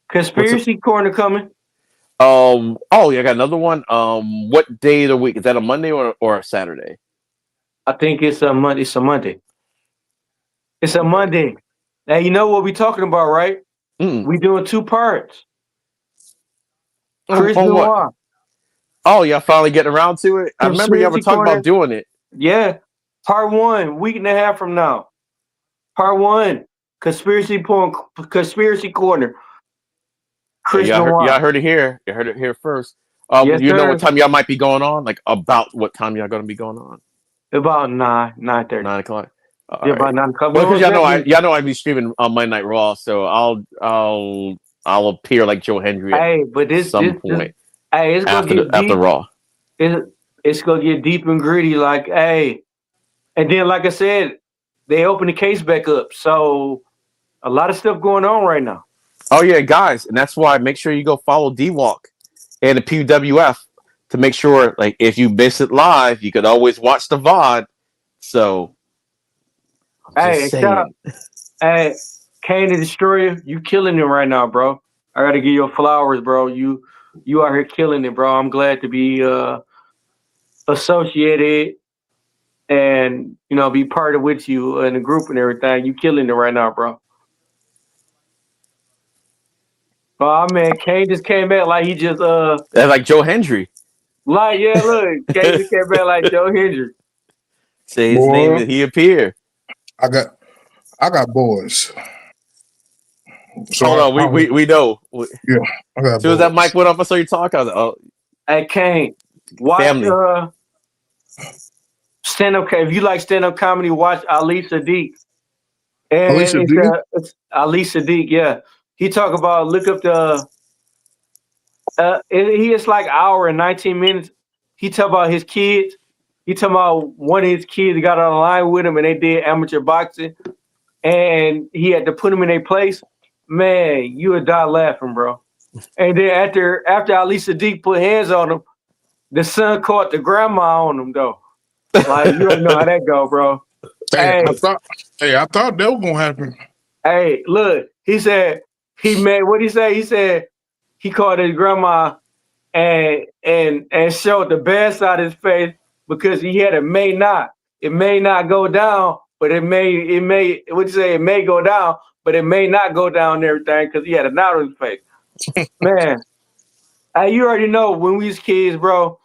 Conspiracy corner coming. Oh yeah, I got another one. What day of the week is that? A Monday or a Saturday? I think it's a Monday. It's a Monday. It's a Monday. Now you know what we're talking about, right? We doing 2 parts. Chris Benoit. Oh, y'all finally getting around to it. I remember y'all were talking about doing it. Yeah, part 1, week and a half from now. Part 1, conspiracy corner. Chris Benoit. Y'all heard it here. You heard it here first. Yes, you know what time y'all might be going on? Like about what time y'all going to be going on? About 9:30. 9 o'clock. Yeah, about 9 o'clock. Well, because y'all know I be streaming on Monday Night Raw, so I'll appear like Joe Hendry at some point. It's gonna get deep. After Raw. It's gonna get deep and gritty. Like, and then like I said, they open the case back up, so a lot of stuff going on right now. Oh yeah, guys, and that's why make sure you go follow DWALK and the P.U.W.F. to make sure, like, if you miss it live, you could always watch the VOD. So, hey, Kane the Destroyer, you killing it right now, bro. I gotta give you flowers, bro. You out here killing it, bro. I'm glad to be associated and be part of with you in the group and everything. You killing it right now, bro. Oh man, Kane just came back like he just like Joe Hendry. Like, yeah, look, Kane just came back like Joe Hendry. Say his name and he appear. I got boys. So hold on, we know. Yeah, I got as soon as that mic went off, I saw you talk. I was like, oh. Hey, Kane, watch stand-up. If you like stand-up comedy, watch Ali Sadiq. And Ali Sadiq, yeah. He talk about, look up he is like hour and 19 minutes. He talk about his kids. He talking about one of his kids got on the line with him and they did amateur boxing. And he had to put them in their place. Man, you would die laughing, bro. And then after Ali Sadiq put hands on him, the son caught the grandma on him, though. Like, you don't know how that go, bro. I thought that was gonna happen. Hey, look, he said what he say? He said he called his grandma and showed the bad side of his face because he had it may not go down, but it may go down, but it may not go down and everything because he had a knot on his face. Man, hey, you already know when we was kids, bro,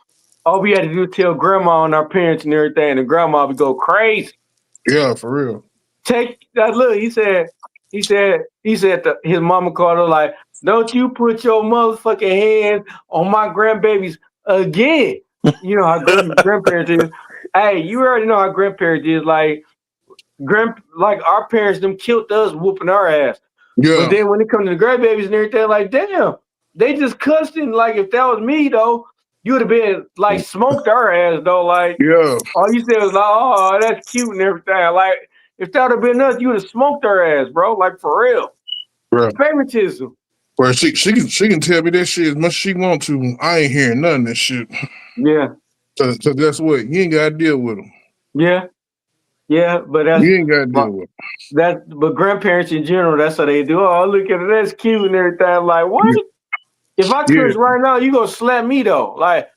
all we had to do was tell grandma and our parents and everything, and grandma would go crazy. Yeah, for real. Take that look, he said his mama called her like, don't you put your motherfucking hands on my grandbabies again. You know how grandparents is. Hey, you already know how grandparents is. Like our parents, them killed us whooping our ass. Yeah. But then when it comes to the grandbabies and everything, like, damn, they just cussed and like, if that was me though, you would have been like smoked our ass though. Like, yeah, all you said was like, oh, that's cute and everything. Like, if that would have been us, you would have smoked our ass, bro. Like, for real. Right. Favoritism. Well, she can tell me that shit as much as she want to. I ain't hearing none of that shit. Yeah. So guess what? You ain't got to deal with them. Yeah. Yeah, but that's you ain't got to deal with them. But grandparents in general, that's how they do. Oh, look at it, that's cute and everything. I'm like, what? Yeah. If I curse right now, you gonna slap me though. Like,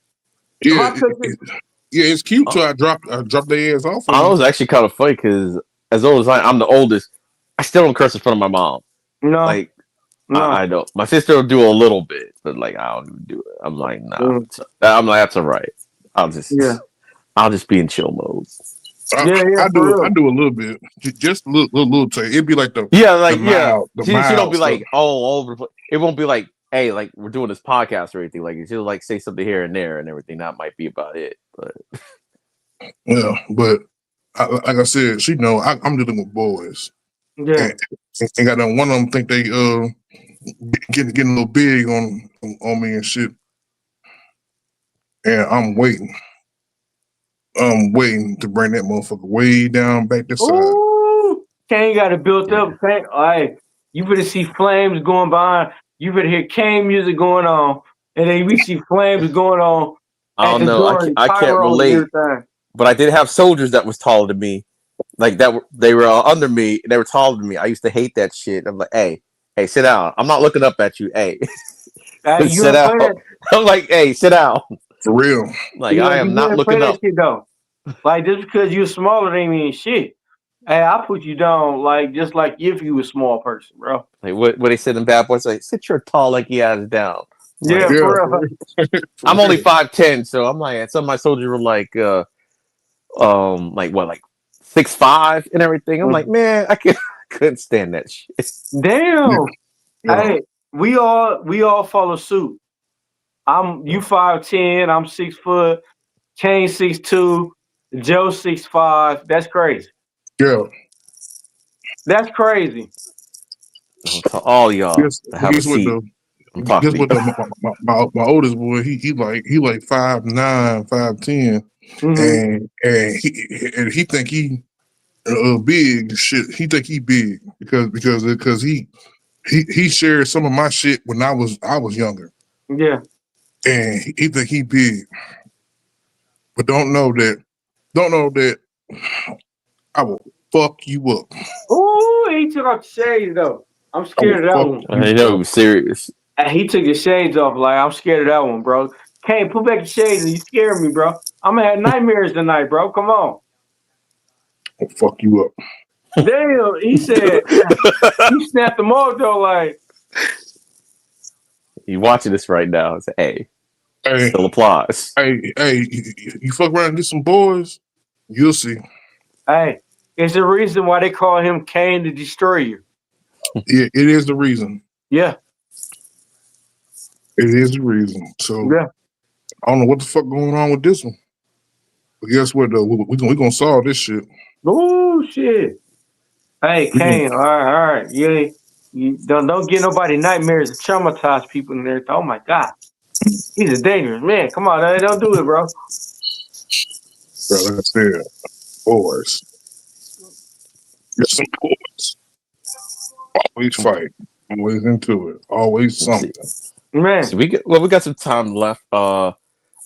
it's cute till I drop their ass off. I was actually kind of funny because as old as I'm the oldest, I still don't curse in front of my mom. No, like, no. I don't. My sister will do a little bit, but like I don't even do it. I'm like, nah. I'm like, that's all right. I'll just be in chill mode. I for real. do a little bit, just a little taste. It'd be like the mild, the She mild don't be stuff. like all over. It won't be like, hey, like we're doing this podcast or anything. Like she'll like say something here and there and everything. That might be about it. But Yeah, but like I said, she know I'm dealing with boys, Yeah. and got one of them think they getting a little big on me and shit, and I'm waiting. I'm waiting to bring that motherfucker way down back this side. Ooh, Kane got it built up. Kane, like, you better see flames going by. You better hear Kane music going on, and then we see flames going on I at don't the know. door and I can't pyro and relate. everything. But I did have soldiers that was taller than me. Like that, they were under me. They were taller than me. I used to hate that shit. I'm like, hey, sit down. I'm not looking up at you. Hey, You sit ain't down. play that. I'm like, hey, sit down. For real. Like I am You not ain't play looking that up. shit though. Like just because you're smaller than me and shit. Hey, I put you down like just like if you was a small person, bro. Like what they said in Bad Boys, like sit your tall lanky ass down. Like, Yeah, Yeah, for real. I'm only 5'10", so I'm like, some of my soldiers were like like 6'5" and everything. I'm like, man, couldn't stand that shit. Damn. yeah. Hey, we all follow suit. You 5'10", I'm 6 foot, Kane 6'2", Joe 6'5". That's crazy. Yeah. That's crazy. To all y'all that have a Guess what seat, though? I'm talking Guess to you. what though? My oldest boy, he like 5'9", 5'10", Mm-hmm. and he think he big shit. He think he big because he shared some of my shit when I was younger, Yeah. and he think he big, but don't know that I will fuck you up. Ooh, he took off the shades though. I'm I will scared of that fuck one. I you know it up. was serious. And he took his shades off. Like I'm scared of that one, bro. Kane, put back the shades. You scared me, bro. I'm gonna have nightmares tonight, bro. Come on. I'll fuck you up. Damn, he said he snapped them off though. Like You watching this right now? Say, hey, Hey, still applies. hey, you fuck around and get some boys, you'll see. hey, it's the reason why they call him Kane the Destroyer. Yeah, it is the reason. Yeah, It is the reason. So yeah. I don't know what the fuck going on with this one. But guess what though? We gonna solve this shit. Oh shit. Hey, We gonna Kane. All right. You don't get nobody nightmares to traumatize people in there. Oh my god, he's a dangerous man. Come on, don't do it, bro. bro, like I said, boys. Get some boys. Always fight. Always into it. Always Let's see. something. Man, So we got some time left. All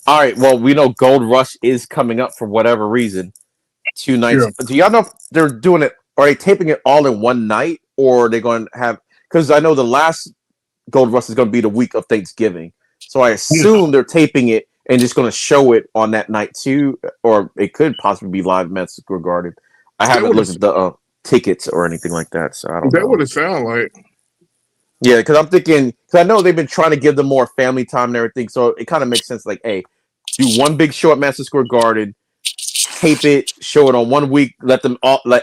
right. Well, we know Gold Rush is coming up for whatever reason. 2 nights. Yeah. Do y'all know if they're doing it? Are they taping it all in one night, or are they going to have? Because I know the last Gold Rush is going to be the week of Thanksgiving, so I Yeah. assume they're taping it and just going to show it on that night too, or it could possibly be live Madison Square Garden. I haven't looked at the tickets or anything like that, so I don't That know. what it sound like. Yeah, because I'm thinking, because I know they've been trying to give them more family time and everything, so it kind of makes sense. Like, hey, do one big show at Madison Square Garden, tape it, show it on 1 week, let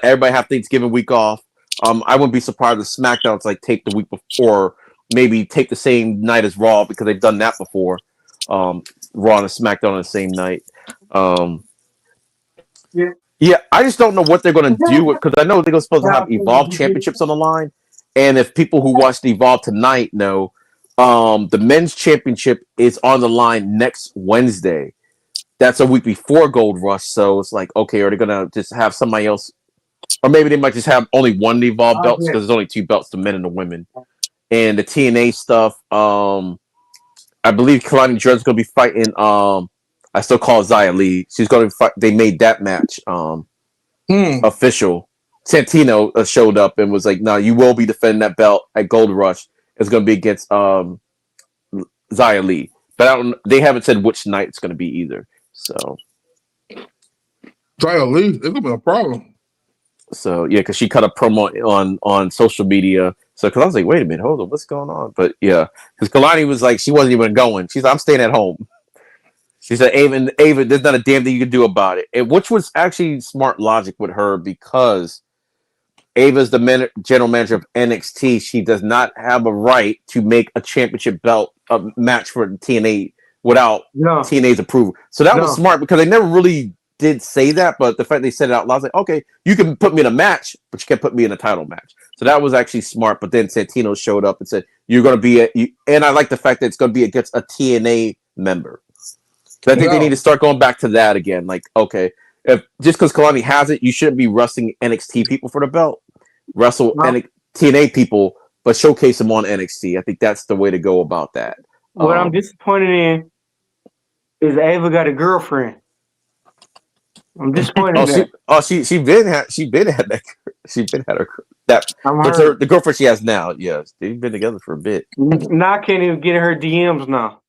everybody have Thanksgiving week off. I wouldn't be surprised if SmackDown's like tape the week before, maybe tape the same night as Raw because they've done that before. Raw and SmackDown on the same night. yeah. Yeah, I just don't know what they're going to do because I know they're supposed to have Evolve championships on the line, and if people who watched Evolve tonight know, the men's championship is on the line next Wednesday. That's a week before Gold Rush, so it's like, okay, are they going to just have somebody else, or maybe they might just have only one Evolve belts because there's only 2 belts, the men and the women, and the TNA stuff. I believe Kalani Dredd's going to be fighting. I still call it Xia Li. She's going to fight. They made that match official. Santino showed up and was like, "No, you will be defending that belt at Gold Rush. It's going to be against Xia Li." But they haven't said which night it's going to be either. So Xia Li, it's gonna be a problem. So yeah, because she cut a promo on social media. So because I was like, wait a minute, hold on, what's going on? But yeah, because Kalani was like, she wasn't even going. She's like, I'm staying at home. She said, Ava, there's not a damn thing you can do about it. Which was actually smart logic with her because Ava's the general manager of NXT. She does not have a right to make a championship belt match for TNA without TNA's approval. So that was smart because they never really did say that, but the fact they said it out loud, I was like, okay, you can put me in a match, but you can't put me in a title match. So that was actually smart. But then Santino showed up and said, you're going to be and I like the fact that it's going to be against a TNA member. I think they need to start going back to that again. Like, okay, if just because Kalani has it, you shouldn't be wrestling NXT people for the belt. Wrestle TNA people, but showcase them on NXT. I think that's the way to go about that. What I'm disappointed in is Ava got a girlfriend. I'm disappointed. She been had that. She been had that. The girlfriend she has now. Yes, they've been together for a bit. Now I can't even get her DMs now.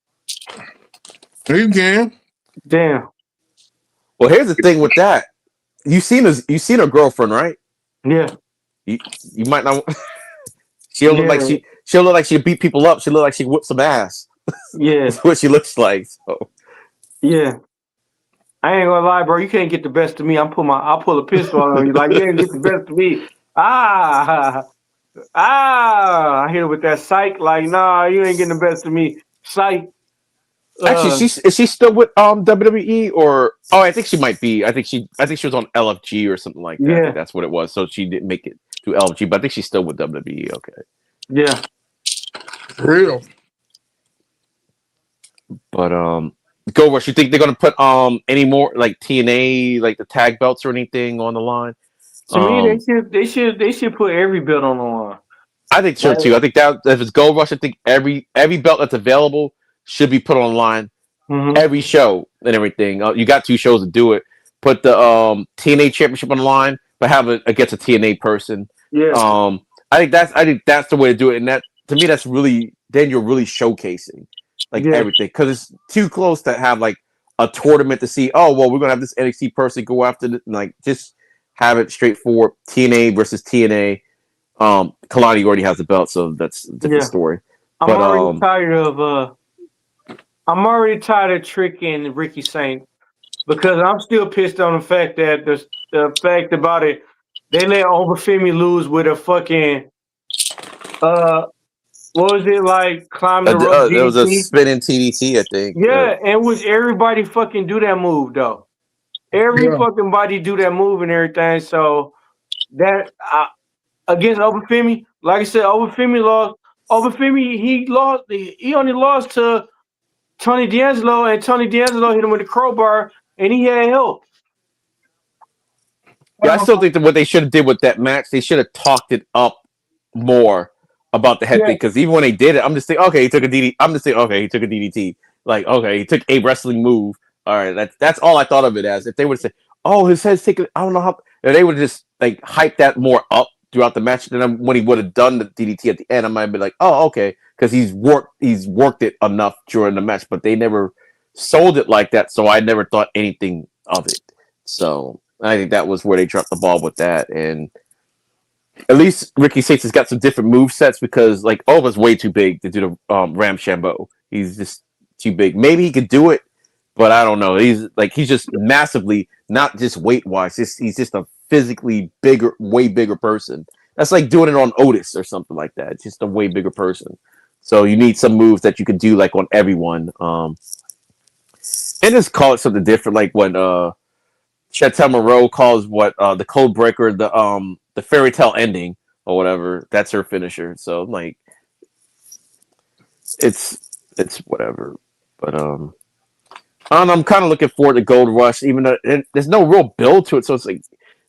You can. Damn. Well, here's the thing with that. You seen her girlfriend, right? Yeah. You might not. She'll look like she'll look like she beat people up. She look like she whipped some ass. Yeah. That's what she looks like. So. Yeah. I ain't gonna lie, bro. You can't get the best of me. I'll pull a pistol on you. Like, you ain't get the best of me. I hit her with that psych. Like, nah, you ain't getting the best of me. Psych. Actually, is she still with WWE or? Oh, I think she might be. I think she was on LFG or something like that. Yeah. I think that's what it was. So she didn't make it to LFG, but I think she's still with WWE. Okay. Yeah. Real. But Gold Rush, you think they're gonna put any more like TNA, like the tag belts or anything on the line? To me, they should put every belt on the line. I think so too. I think that if it's Gold Rush, I think every belt that's available should be put online. Mm-hmm. Every show and everything. You got 2 shows to do it. Put the TNA Championship on the line, but have it against a TNA person. Yeah. I think that's the way to do it, and that to me that's really then you're really showcasing everything because it's too close to have like a tournament to see. Oh well, we're gonna have this NXT person go after it, and like just have it straightforward TNA versus TNA. Kalani already has the belt, so that's a different story. I'm already tired of tricking Ricky Saint because I'm still pissed on the fact that the fact about it, they let Obafemi lose with a fucking what was it like? Climb the rope. It was a spinning TDT, I think. Yeah, and which everybody fucking do that move though. Every fucking body do that move and everything. So that against Obafemi, like I said, Obafemi lost. Obafemi he only lost to Tony D'Angelo, and Tony D'Angelo hit him with a crowbar, and he had help. Yeah, I still think that what they should have did with that match, they should have talked it up more about the head thing. Because even when they did it, I'm just thinking, okay, he took a DDT. I'm just thinking, okay, he took a DDT. Like, okay, he took a wrestling move. All right, that's all I thought of it as. If they would have said, oh, his head's taking, I don't know how, they would have just like hyped that more up throughout the match. Then when he would have done the DDT at the end, I might be like, oh, okay, because he's worked it enough during the match, but they never sold it like that, so I never thought anything of it. So I think that was where they dropped the ball with that, and at least Ricky Saints has got some different move sets because like Ova's way too big to do the Ramshambo. He's just too big. Maybe he could do it, but I don't know. He's just massively, not just weight wise. He's just a physically bigger, way bigger person. That's like doing it on Otis or something like that. It's just a way bigger person. So you need some moves that you can do like on everyone. And just call it something different, like when Chantel Moreau calls the code breaker, the fairy tale ending or whatever. That's her finisher. So like it's whatever. But I'm kind of looking forward to Gold Rush, even though there's no real build to it. So it's like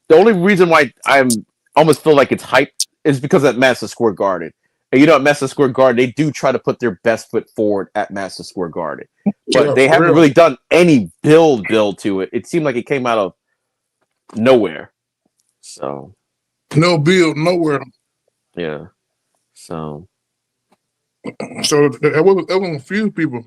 the only reason why I'm almost feel like it's hyped is because at Madison Square Garden. And at Madison Square Garden, they do try to put their best foot forward at Madison Square Garden. But they haven't really done any build to it. It seemed like it came out of nowhere. So no build, nowhere. Yeah. So that was a few people.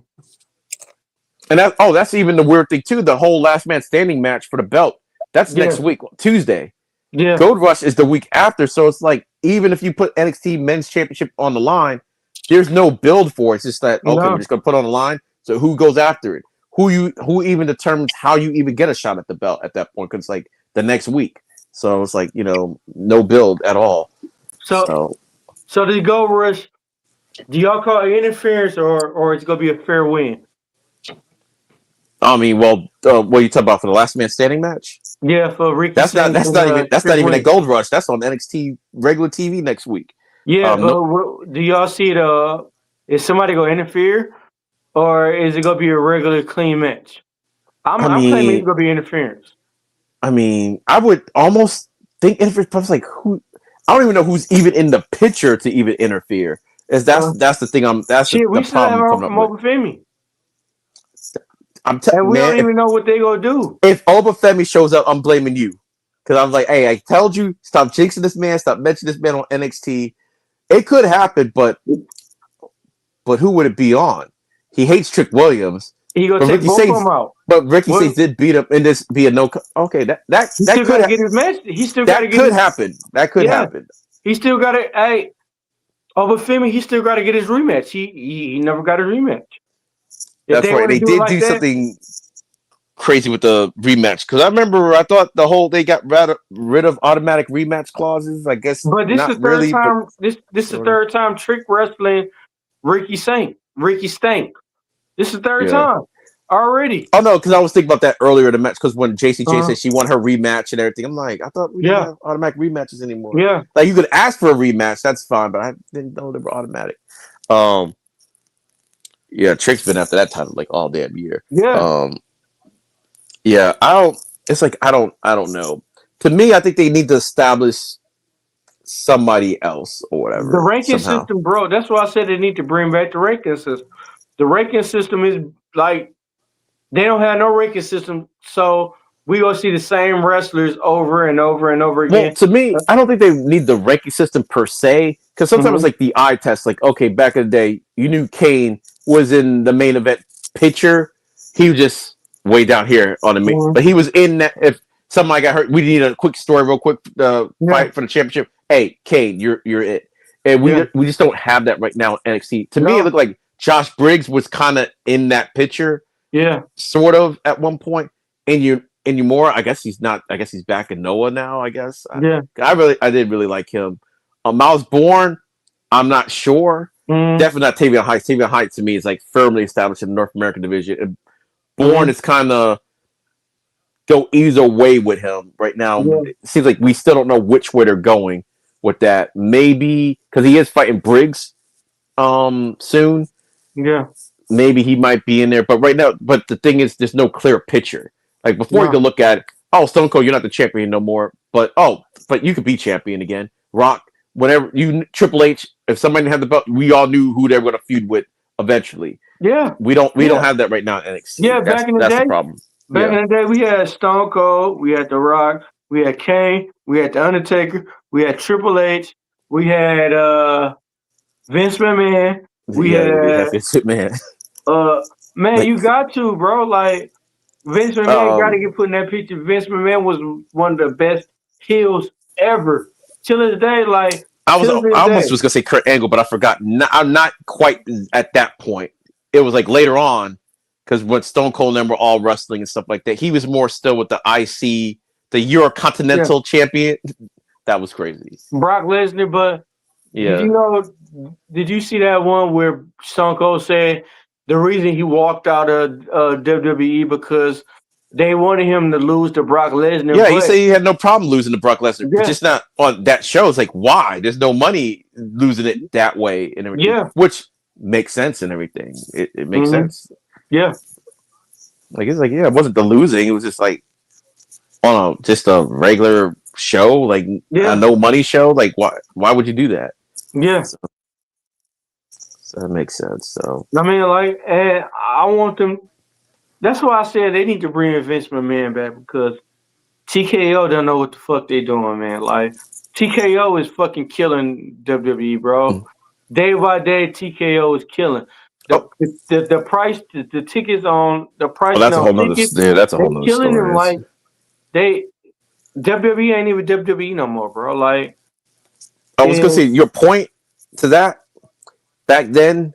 And that's even the weird thing too. The whole last man standing match for the belt. That's next week, Tuesday. Yeah. Gold Rush is the week after. So it's like even if you put NXT Men's Championship on the line, there's no build for it. It's just that we're just gonna put on the line. So who goes after it? who even determines how you even get a shot at the belt at that point? Because like the next week, so it's like no build at all. So the Gold Rush, do y'all call it interference or it's gonna be a fair win? I mean, well, what are you talking about for the last man standing match? Yeah, for Ricky. That's not even a Gold Rush. That's on NXT regular TV next week. Yeah, but No, do y'all see it? Is somebody gonna interfere, or is it gonna be a regular clean match? I'm claiming it's gonna be interference. I mean, I would almost think interference. Like who? I don't even know who's even in the picture to even interfere. That's the thing. That's Shit, we the still have problem her coming up from with. Obafemi, And and we man, don't even know what they gonna do. if Obafemi shows up, I'm blaming you because I'm like, hey, I told you stop jinxing this man, stop mentioning this man on NXT. It could happen, but who would it be on? He hates Trick Williams, He gonna but take Ricky both of Saints, them out. but Ricky What? Saints did beat him in this via no. Okay, that He still could gotta get his match. He still gotta that get could his. happen. That could Yeah, happen. he still gotta. Hey, Obafemi, he still gotta get his rematch. He never got a rematch. If That's they right. want to They do it did like do that, something crazy with the rematch because I thought they got rid of automatic rematch clauses. I guess but this not is the third really, but time. This is the sort of. third time Trick wrestling Ricky Stank. This is the third Yeah. time already. Oh no, because I was thinking about that earlier in the match. Because when JCJ Uh, said she won her rematch and everything, I'm like, I thought we didn't yeah, have automatic rematches anymore. yeah, Like you could ask for a rematch, that's fine, but I didn't know they were automatic. Um, yeah, Trick's been after that title like all damn year. yeah. Yeah, I don't. It's like I don't know. To me, I think they need to establish somebody else or The whatever ranking somehow. system, bro. That's why I said they need to bring back the ranking system. The ranking system is like they don't have no ranking system, so we gonna see the same wrestlers over and over and over Well, again. to me, I don't think they need the ranking system per se, because sometimes Mhm. like the eye test, like okay, back in the day, you knew Kane was in the main event picture. He was just way down here on the main, Mhm. but he was in that. If somebody got hurt, we need a quick story, real quick, Yeah, fight for the championship. Hey, Kane, you're it, and yeah. we just don't have that right now in NXT. To me, it No, looked like Josh Briggs was kind of in that picture yeah, sort of at one point. And you more. I guess he's not. I guess he's back in Noah now. I guess yeah. I did really like him. Miles Bourne, I'm not sure. Mm, Definitely not Tavion Heights. Tavion Heights to me is like firmly established in the North American division. And Bourne mm, is kind of go either way with him right now. yeah, It seems like we still don't know which way they're going with that. Maybe because he is fighting Briggs soon. yeah. Maybe he might be in there. But right now, but the thing is, there's no clear picture. Like before, you No, could look at, oh, Stone Cold, you're not the champion no more. But you could be champion again. Rock, whatever you Triple H. If somebody had the belt, we all knew who they were going to feud with eventually. yeah, We don't yeah, have that right now in yeah. NXT. That's the problem. Back Yeah, in the day, we had Stone Cold, we had The Rock, we had Kane, we had The Undertaker, we had Triple H, we had Vince McMahon, we yeah, we did have had Vince Man. uh man, Like, you got to, bro. Like Vince McMahon got to um, get put in that picture. Vince McMahon was one of the best heels ever. Till this day, like till I this almost day. was gonna say Kurt Angle, but I forgot. I'm not quite at that point. It was like later on because when Stone Cold and them were all wrestling and stuff like that, he was more still with the IC, the Yeah, Eurocontinental champion. That was crazy. Brock Lesnar. But did you Yeah, know? Did you see that one where Stone Cold said the reason he walked out of WWE because they wanted him to lose to Brock Lesnar? yeah. He said But he had no problem losing to Brock Lesnar, but yeah, just not on that show. It's like why? There's no money losing it that way and everything, yeah, which makes sense and everything. It makes hmm sense. yeah, Like it's like yeah, it wasn't the losing. It was just like on just a regular show, like a yeah, no money show. Like why would you do that? yeah. So, so that makes sense. So I mean, like, and I want them. That's why I said they need to bring Vince McMahon back because TKO don't know what the fuck they doing, man. Like TKO is fucking killing WWE, bro. mm. Day by day, TKO is killing. Oh, The price, the tickets on the well, pricing that's a on whole nother. tickets, Yeah, that's a they whole nother killing them. story. Like they WWE ain't even WWE no more, bro. Like I was gonna say and your point to that. Back then,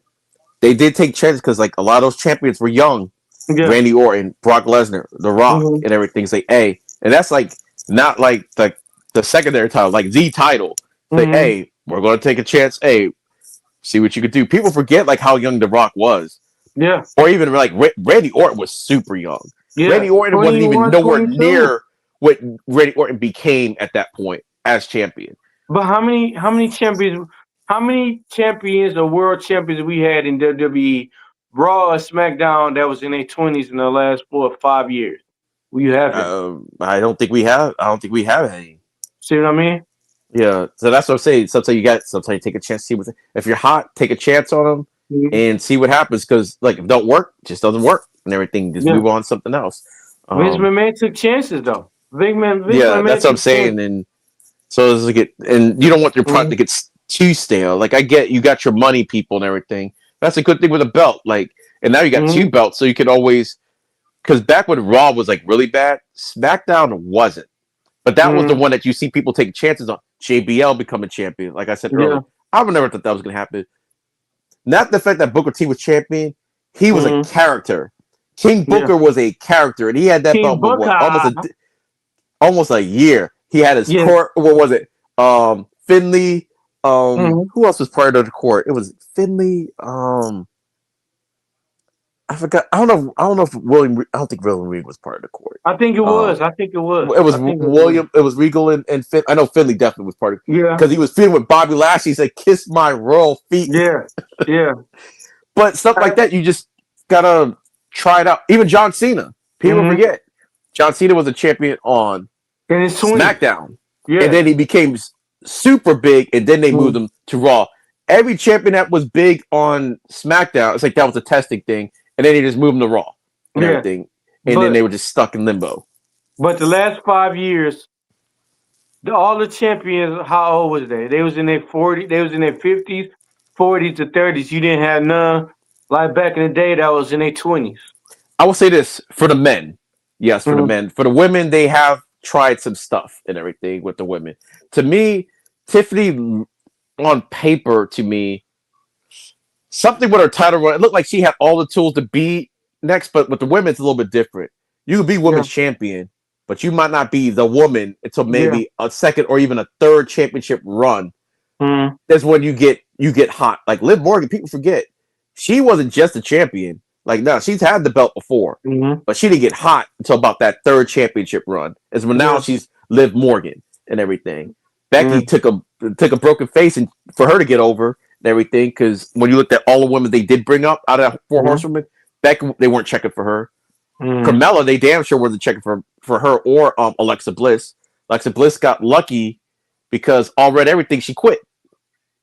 they did take chances because like a lot of those champions were young, Yeah. Randy Orton, Brock Lesnar, The Rock, Mm-hmm. and everything. Say, hey, and that's like not like the secondary title, like the title. Say, Mm-hmm. hey, we're going to take a chance. Hey, see what you could do. People forget like how young The Rock was, Yeah. or even like Randy Orton was super young. Yeah. Randy Orton wasn't even 21, nowhere 22. near what Randy Orton became at that point as champion. But how many champions or world champions we had in WWE, Raw or SmackDown that was in their 20s in the last 4 or 5 years? You haven't. I don't think we have. I don't think we have any. See what I mean? Yeah, so that's what I'm saying. Sometimes you take a chance. See what if you're hot, take a chance on them Mhm. and see what happens. Because like if it don't work, it just doesn't work, and everything. Just Yeah. move on to something else. Vince McMahon took chances though. Vince Yeah, McMahon that's what I'm took chances. saying. And so it's like and you don't want your product to get too stale. Like I get you got your money people and everything. That's a good thing with a belt. Like and now you got Mm-hmm. two belts, so you can always because back when Raw was like really bad, SmackDown wasn't. But that was the Mm-hmm. one that you see people taking chances on. JBL becoming champion, like I said Yeah. earlier. I would never thought that was going to happen. Not the fact that Booker T was champion. He was a Mm-hmm. character. King Yeah. Booker was a character, and he had that King belt for what Booker. almost a year. He had his Yeah. court. What was it? Finley. Mm-hmm. Who else was part of the court? It was Finley. I forgot. I don't know. I don't know if William. I don't think William Reed was part of the court. I think it was. Um, I think it was. It was I think it was. William. It was Regal and Finn. I know Finley definitely was part of Yeah. because he was feuding with Bobby Lashley. He said, "Kiss my royal feet." Yeah. Yeah. But stuff like that, you just gotta try it out. Even John Cena. People Mm-hmm. forget John Cena was a champion on In his 20s. SmackDown, Yeah. and then he became super big, and then they moved him to Raw. Every champion that was big on SmackDown, it's like that was a testing thing, and then they just moved him to Raw and Yeah. everything, and then they were just stuck in limbo. But the last 5 years, all the champions, how old was they? They was in their 40s, they was in their 50s, 40s to 30s. You didn't have none like back in the day that was in their 20s. I will say this for the men. Yes, for the Mhm. men. For the women, they have tried some stuff and everything with the women. To me, Tiffany on paper, to me, something with her title run, it looked like she had all the tools to be next, but with the women, it's a little bit different. You could be women's champion, but you might not be the woman until maybe a second or even a third championship run. Mhm. That's when you get hot. Like Liv Morgan, people forget she wasn't just a champion. Like no, she's had the belt before, Mhm. but she didn't get hot until about that third championship run. Is when now Yeah. she's Liv Morgan and everything. Becky Mhm. took a broken face and for her to get over and everything. Because when you looked at all the women they did bring up out of that four Mhm. horsewomen, Becky they weren't checking for her. Mhm. Carmella they damn sure wasn't checking for her or Alexa Bliss. Alexa Bliss got lucky because all Red Everything she quit.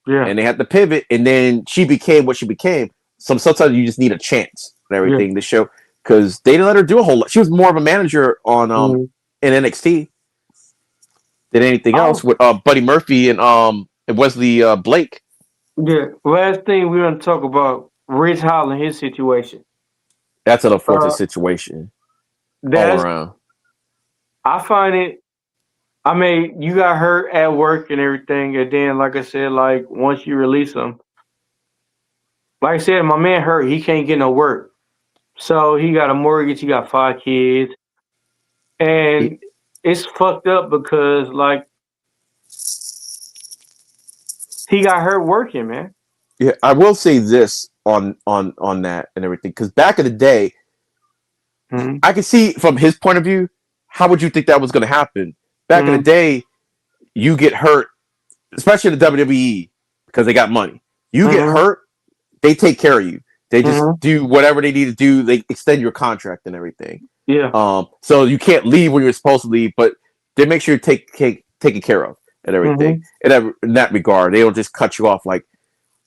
Yeah. And they had to pivot, and then she became what she became. Sometimes you just need a chance and everything to show because they didn't let her do a whole lot. She was more of a manager on in NXT than anything else with Buddy Murphy and Wesley Blake. Yeah. Last thing we're gonna talk about Rich Holland, his situation. That's an unfortunate situation all around. I find it. I mean, you got hurt at work and everything, and then, like I said, like once you release him, like I said, my man hurt. He can't get no work, so he got a mortgage. He got 5 kids, and it's fucked up because like he got hurt working, man. Yeah, I will say this on that and everything because back in the day, I can see from his point of view. How would you think that was going to happen? Back in the day, you get hurt, especially in the WWE, because they got money. You get hurt, they take care of you. They just do whatever they need to do. They extend your contract and everything. Yeah. So you can't leave when you're supposed to leave, but they make sure you're taken care of and everything. In that regard, they don't just cut you off. Like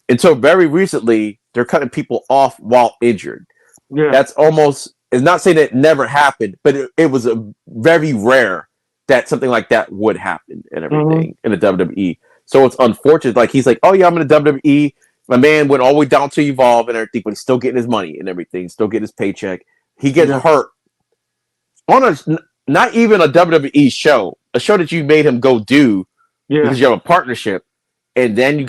until very recently, they're cutting people off while injured. Yeah. That's almost. It's not saying it never happened, but it was a very rare that something like that would happen and everything in the WWE. So it's unfortunate. Like he's like, oh yeah, I'm in the WWE. My man went all the way down to Evolve and everything, but he's still getting his money and everything, still getting his paycheck. He gets hurt on not even a WWE show, a show that you made him go do because you have a partnership, and then you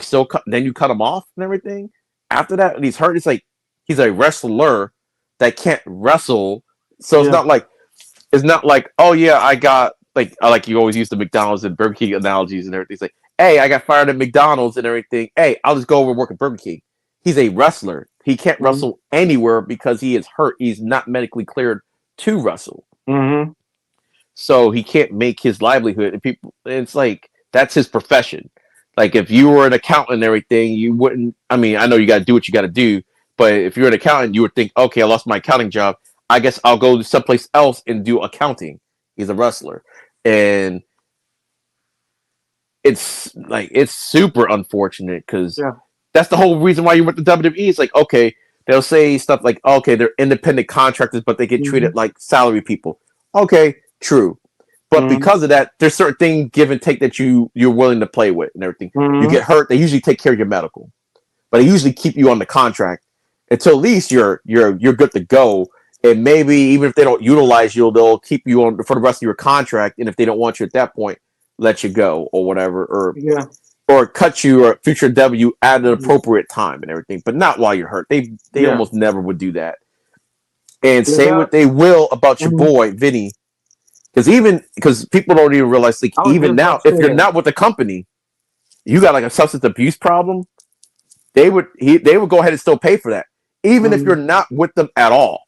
cut him off and everything. After that, and he's hurt. It's like he's a wrestler that can't wrestle. So it's not like, oh yeah, I got like you always use the McDonald's and Burger King analogies and everything. It's like, hey, I got fired at McDonald's and everything. Hey, I'll just go over and work at Burger King. He's a wrestler. He can't wrestle anywhere because he is hurt. He's not medically cleared to wrestle. Mm-hmm. So he can't make his livelihood. And people, it's like that's his profession. Like if you were an accountant and everything, you wouldn't. I mean, I know you got to do what you got to do, but if you're an accountant, you would think, okay, I lost my accounting job. I guess I'll go to someplace else and do accounting. He's a wrestler, and it's super unfortunate because that's the whole reason why you went to WWE. It's like, okay, they'll say stuff like, okay, they're independent contractors, but they get treated like salary people. Okay, true. But because of that, there's certain things give and take that you're willing to play with and everything. You get hurt, they usually take care of your medical, but they usually keep you on the contract until at least you're good to go. And maybe even if they don't utilize you, they'll keep you on for the rest of your contract. And if they don't want you at that point, let you go or whatever, or cut you or future W at an appropriate time and everything, but not while you're hurt. They almost never would do that. And say what they will about your boy Vinny. Because people don't even realize, like, even now, if you're not with the company, you got like a substance abuse problem, they would go ahead and still pay for that, even if you're not with them at all.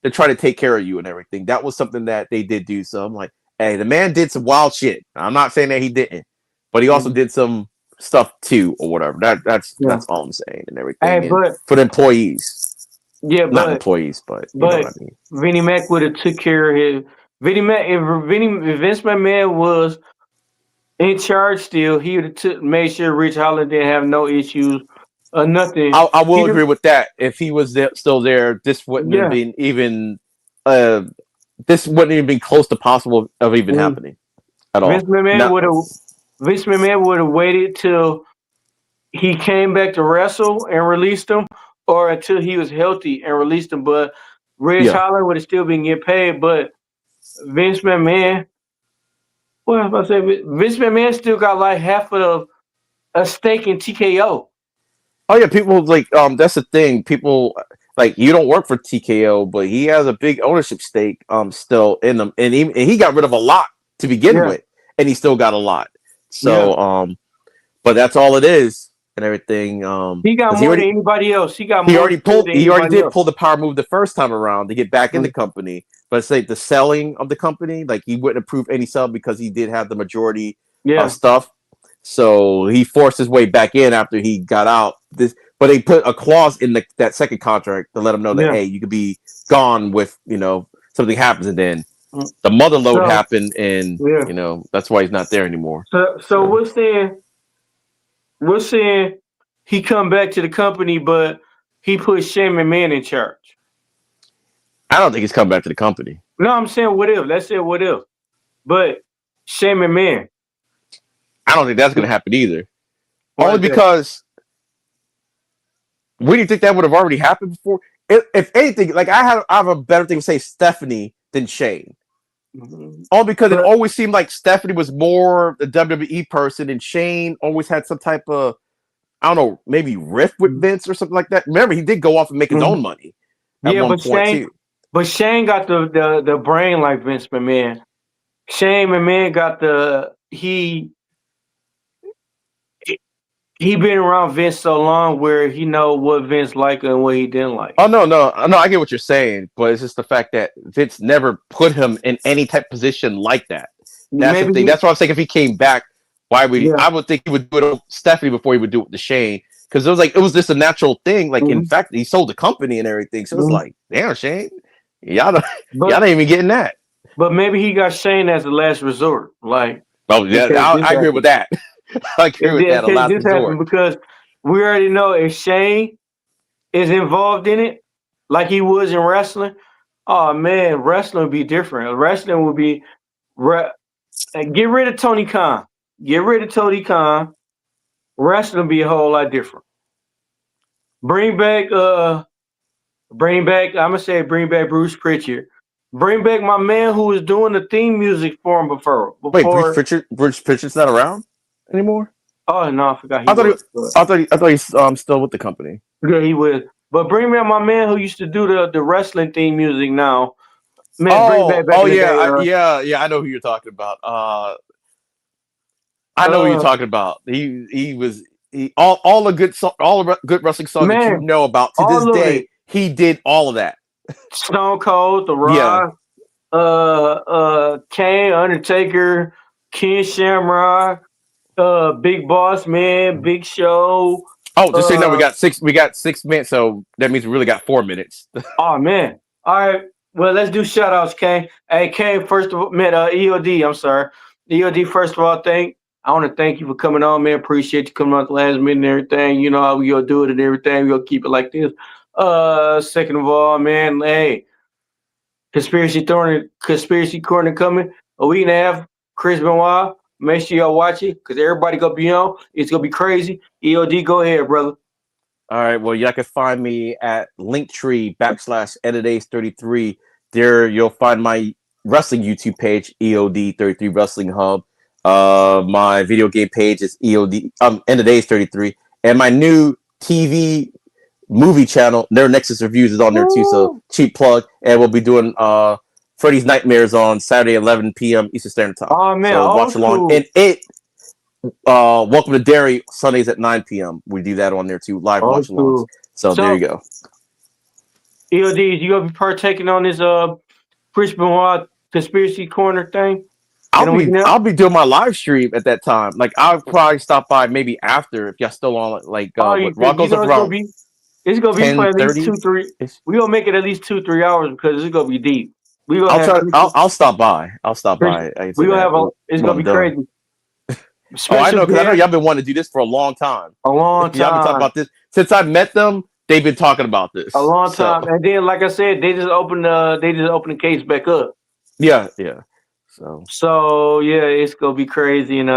To try to take care of you and everything. That was something that they did do. So I'm like, hey, the man did some wild shit. I'm not saying that he didn't, but he also did some stuff too, or whatever. That's all I'm saying and everything. Hey, but for the employees, not employees, but you but know what I mean. Vinnie Mac would have took care of his Vinnie Mac. If Vince McMahon was in charge still, he would have made sure Rich Holland didn't have no issues or nothing. I will agree with that. If he was still there, this wouldn't have been even. This wouldn't even be close to possible of even happening at all. Vince McMahon would have waited till he came back to wrestle and released him, or until he was healthy and released him. But Rich Holland would have still been getting paid. But Vince McMahon, what was I about to say? Vince McMahon still got like half of a stake in TKO. Oh yeah, people like that's the thing. People like you don't work for TKO, but he has a big ownership stake still in them, and he got rid of a lot to begin with, and he still got a lot. So but that's all it is and everything. He got more than anybody else. He already did pull the power move the first time around to get back in the company. But it's like the selling of the company, like he wouldn't approve any sell because he did have the majority of stuff. So he forced his way back in after he got out. But they put a clause in that second contract to let him know that hey, you could be gone with something happens, and then the mother load happened, and that's why he's not there anymore. So we're saying he come back to the company, but he put Shane McMahon in charge. I don't think he's coming back to the company. No, I'm saying what if? Let's say what if, but Shane McMahon. I don't think that's going to happen either. Only because we didn't think that would have already happened before. If anything, like I have a better thing to say Stephanie than Shane. All because it always seemed like Stephanie was more the WWE person, and Shane always had some type of, I don't know, maybe rift with Vince or something like that. Remember, he did go off and make his own money at one point too. But Shane got the brain like Vince McMahon. Shane McMahon got he been around Vince so long where he know what Vince liked and what he didn't like. Oh no, I get what you're saying, but it's just the fact that Vince never put him in any type of position like that. That's the thing. That's why I'm saying if he came back, why would he? I would think he would do it with Stephanie before he would do it with Shane, because it was just a natural thing. Like in fact, he sold the company and everything, so it's like, damn, Shane, y'all ain't even getting that. But maybe he got Shane as the last resort. Like, oh yeah, I agree with that. I agree with that a lot. Because we already know if Shane is involved in it, like he was in wrestling, oh man, wrestling would be different. Wrestling would be get rid of Tony Khan. Get rid of Tony Khan. Wrestling would be a whole lot different. Bring back bring back Bruce Pritchard. Bring back my man who was doing the theme music for him before. Wait, Bruce Pritchard's not around anymore? Oh no, I forgot. I thought he's still with the company. Yeah, he was. But bring back my man who used to do the wrestling theme music now. Man, bring back in the day. I know who you're talking about. I know who you're talking about. He was all the good wrestling songs that you man, know about to this all of day. it. He did all of that. Stone Cold, The Yeah. Rock, Kane, Undertaker, Ken Shamrock, Big Boss Man, Big Show. Oh, just so you know, we got 6 minutes, so that means we really got 4 minutes. Oh man. All right. Well, let's do shout outs, Kane. Hey, Kane, first of all, man, EOD, I'm sorry. EOD, first of all, I want to thank you for coming on, man. Appreciate you coming on at the last minute and everything. You know how we gonna do it and everything. We gonna keep it like this. Second of all, man, hey, conspiracy corner coming. A week and a half. Chris Benoit. Make sure y'all watch it because everybody gonna be on. It's gonna be crazy. EOD, go ahead, brother. All right. Well, y'all can find me at Linktree/EndaDays33. There you'll find my wrestling YouTube page, EOD33 Wrestling Hub. My video game page is EOD EndaDays33. And my new TV movie channel, Their Nexus Reviews, is on there too. So cheap plug. And we'll be doing Freddy's Nightmares on Saturday 11 p.m. Eastern Standard Time. Oh man, so watch along. Cool. And Welcome to Derry Sundays at 9 p.m. We do that on there too, live watch alongs. Cool. So there you go. EOD, you gonna be partaking on this Chris Benoit conspiracy corner thing? I'll be doing my live stream at that time. Like I'll probably stop by maybe after if y'all still on like Rocco's around. It's gonna be for at least 2-3. We gonna make it at least 2-3 hours because it's gonna be deep. I'll stop by. It's gonna be crazy. I know, because I know y'all been wanting to do this for a long time. Y'all been talking about this since I met them. They've been talking about this a long time, and then, like I said, they just opened the case back up. Yeah. So yeah, it's gonna be crazy, and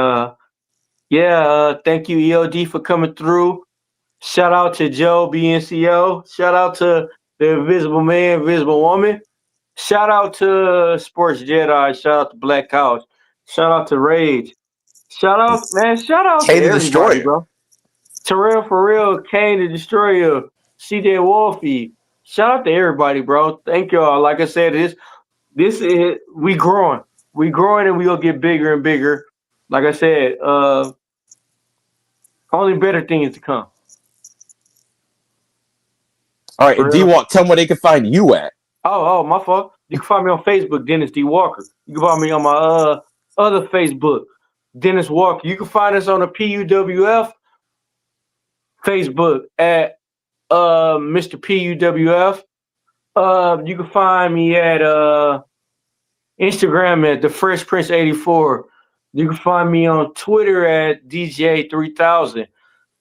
thank you EOD for coming through. Shout out to Joe BNCO. Shout out to the Invisible Man, Invisible Woman. Shout out to Sports Jedi. Shout out to Black Couch. Shout out to Rage. Shout out to everybody, bro. Terrell for real, Kane the Destroyer, CJ Wolfie. Shout out to everybody, bro. Thank y'all. Like I said, this is we growing, and we gonna get bigger and bigger. Like I said, only better things to come. All right, DWALK, tell me where they can find you at. Oh, my fault. You can find me on Facebook, Dennis D. Walker. You can find me on my other Facebook, Dennis Walker. You can find us on the P.U.W.F. Facebook at Mr. P.U.W.F. You can find me at Instagram at the Fresh Prince 84. You can find me on Twitter at DJ 3000.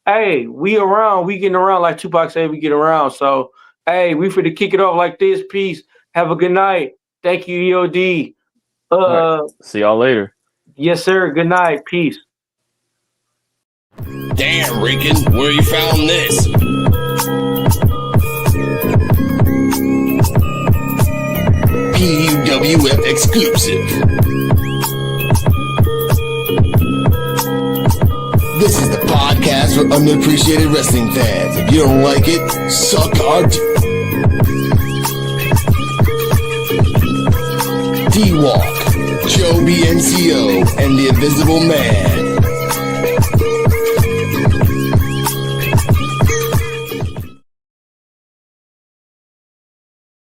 Hey, we around. We getting around like Tupac said. We get around. So hey, we finna kick it off like this. Peace. Have a good night. Thank you, EOD. Right. See y'all later. Yes, sir. Good night. Peace. Damn, Rican, where you found this? P.U.W.F. exclusive. This is the podcast for underappreciated wrestling fans. If you don't like it, suck our DWALK, Joe BNCO, and the Invisible Man.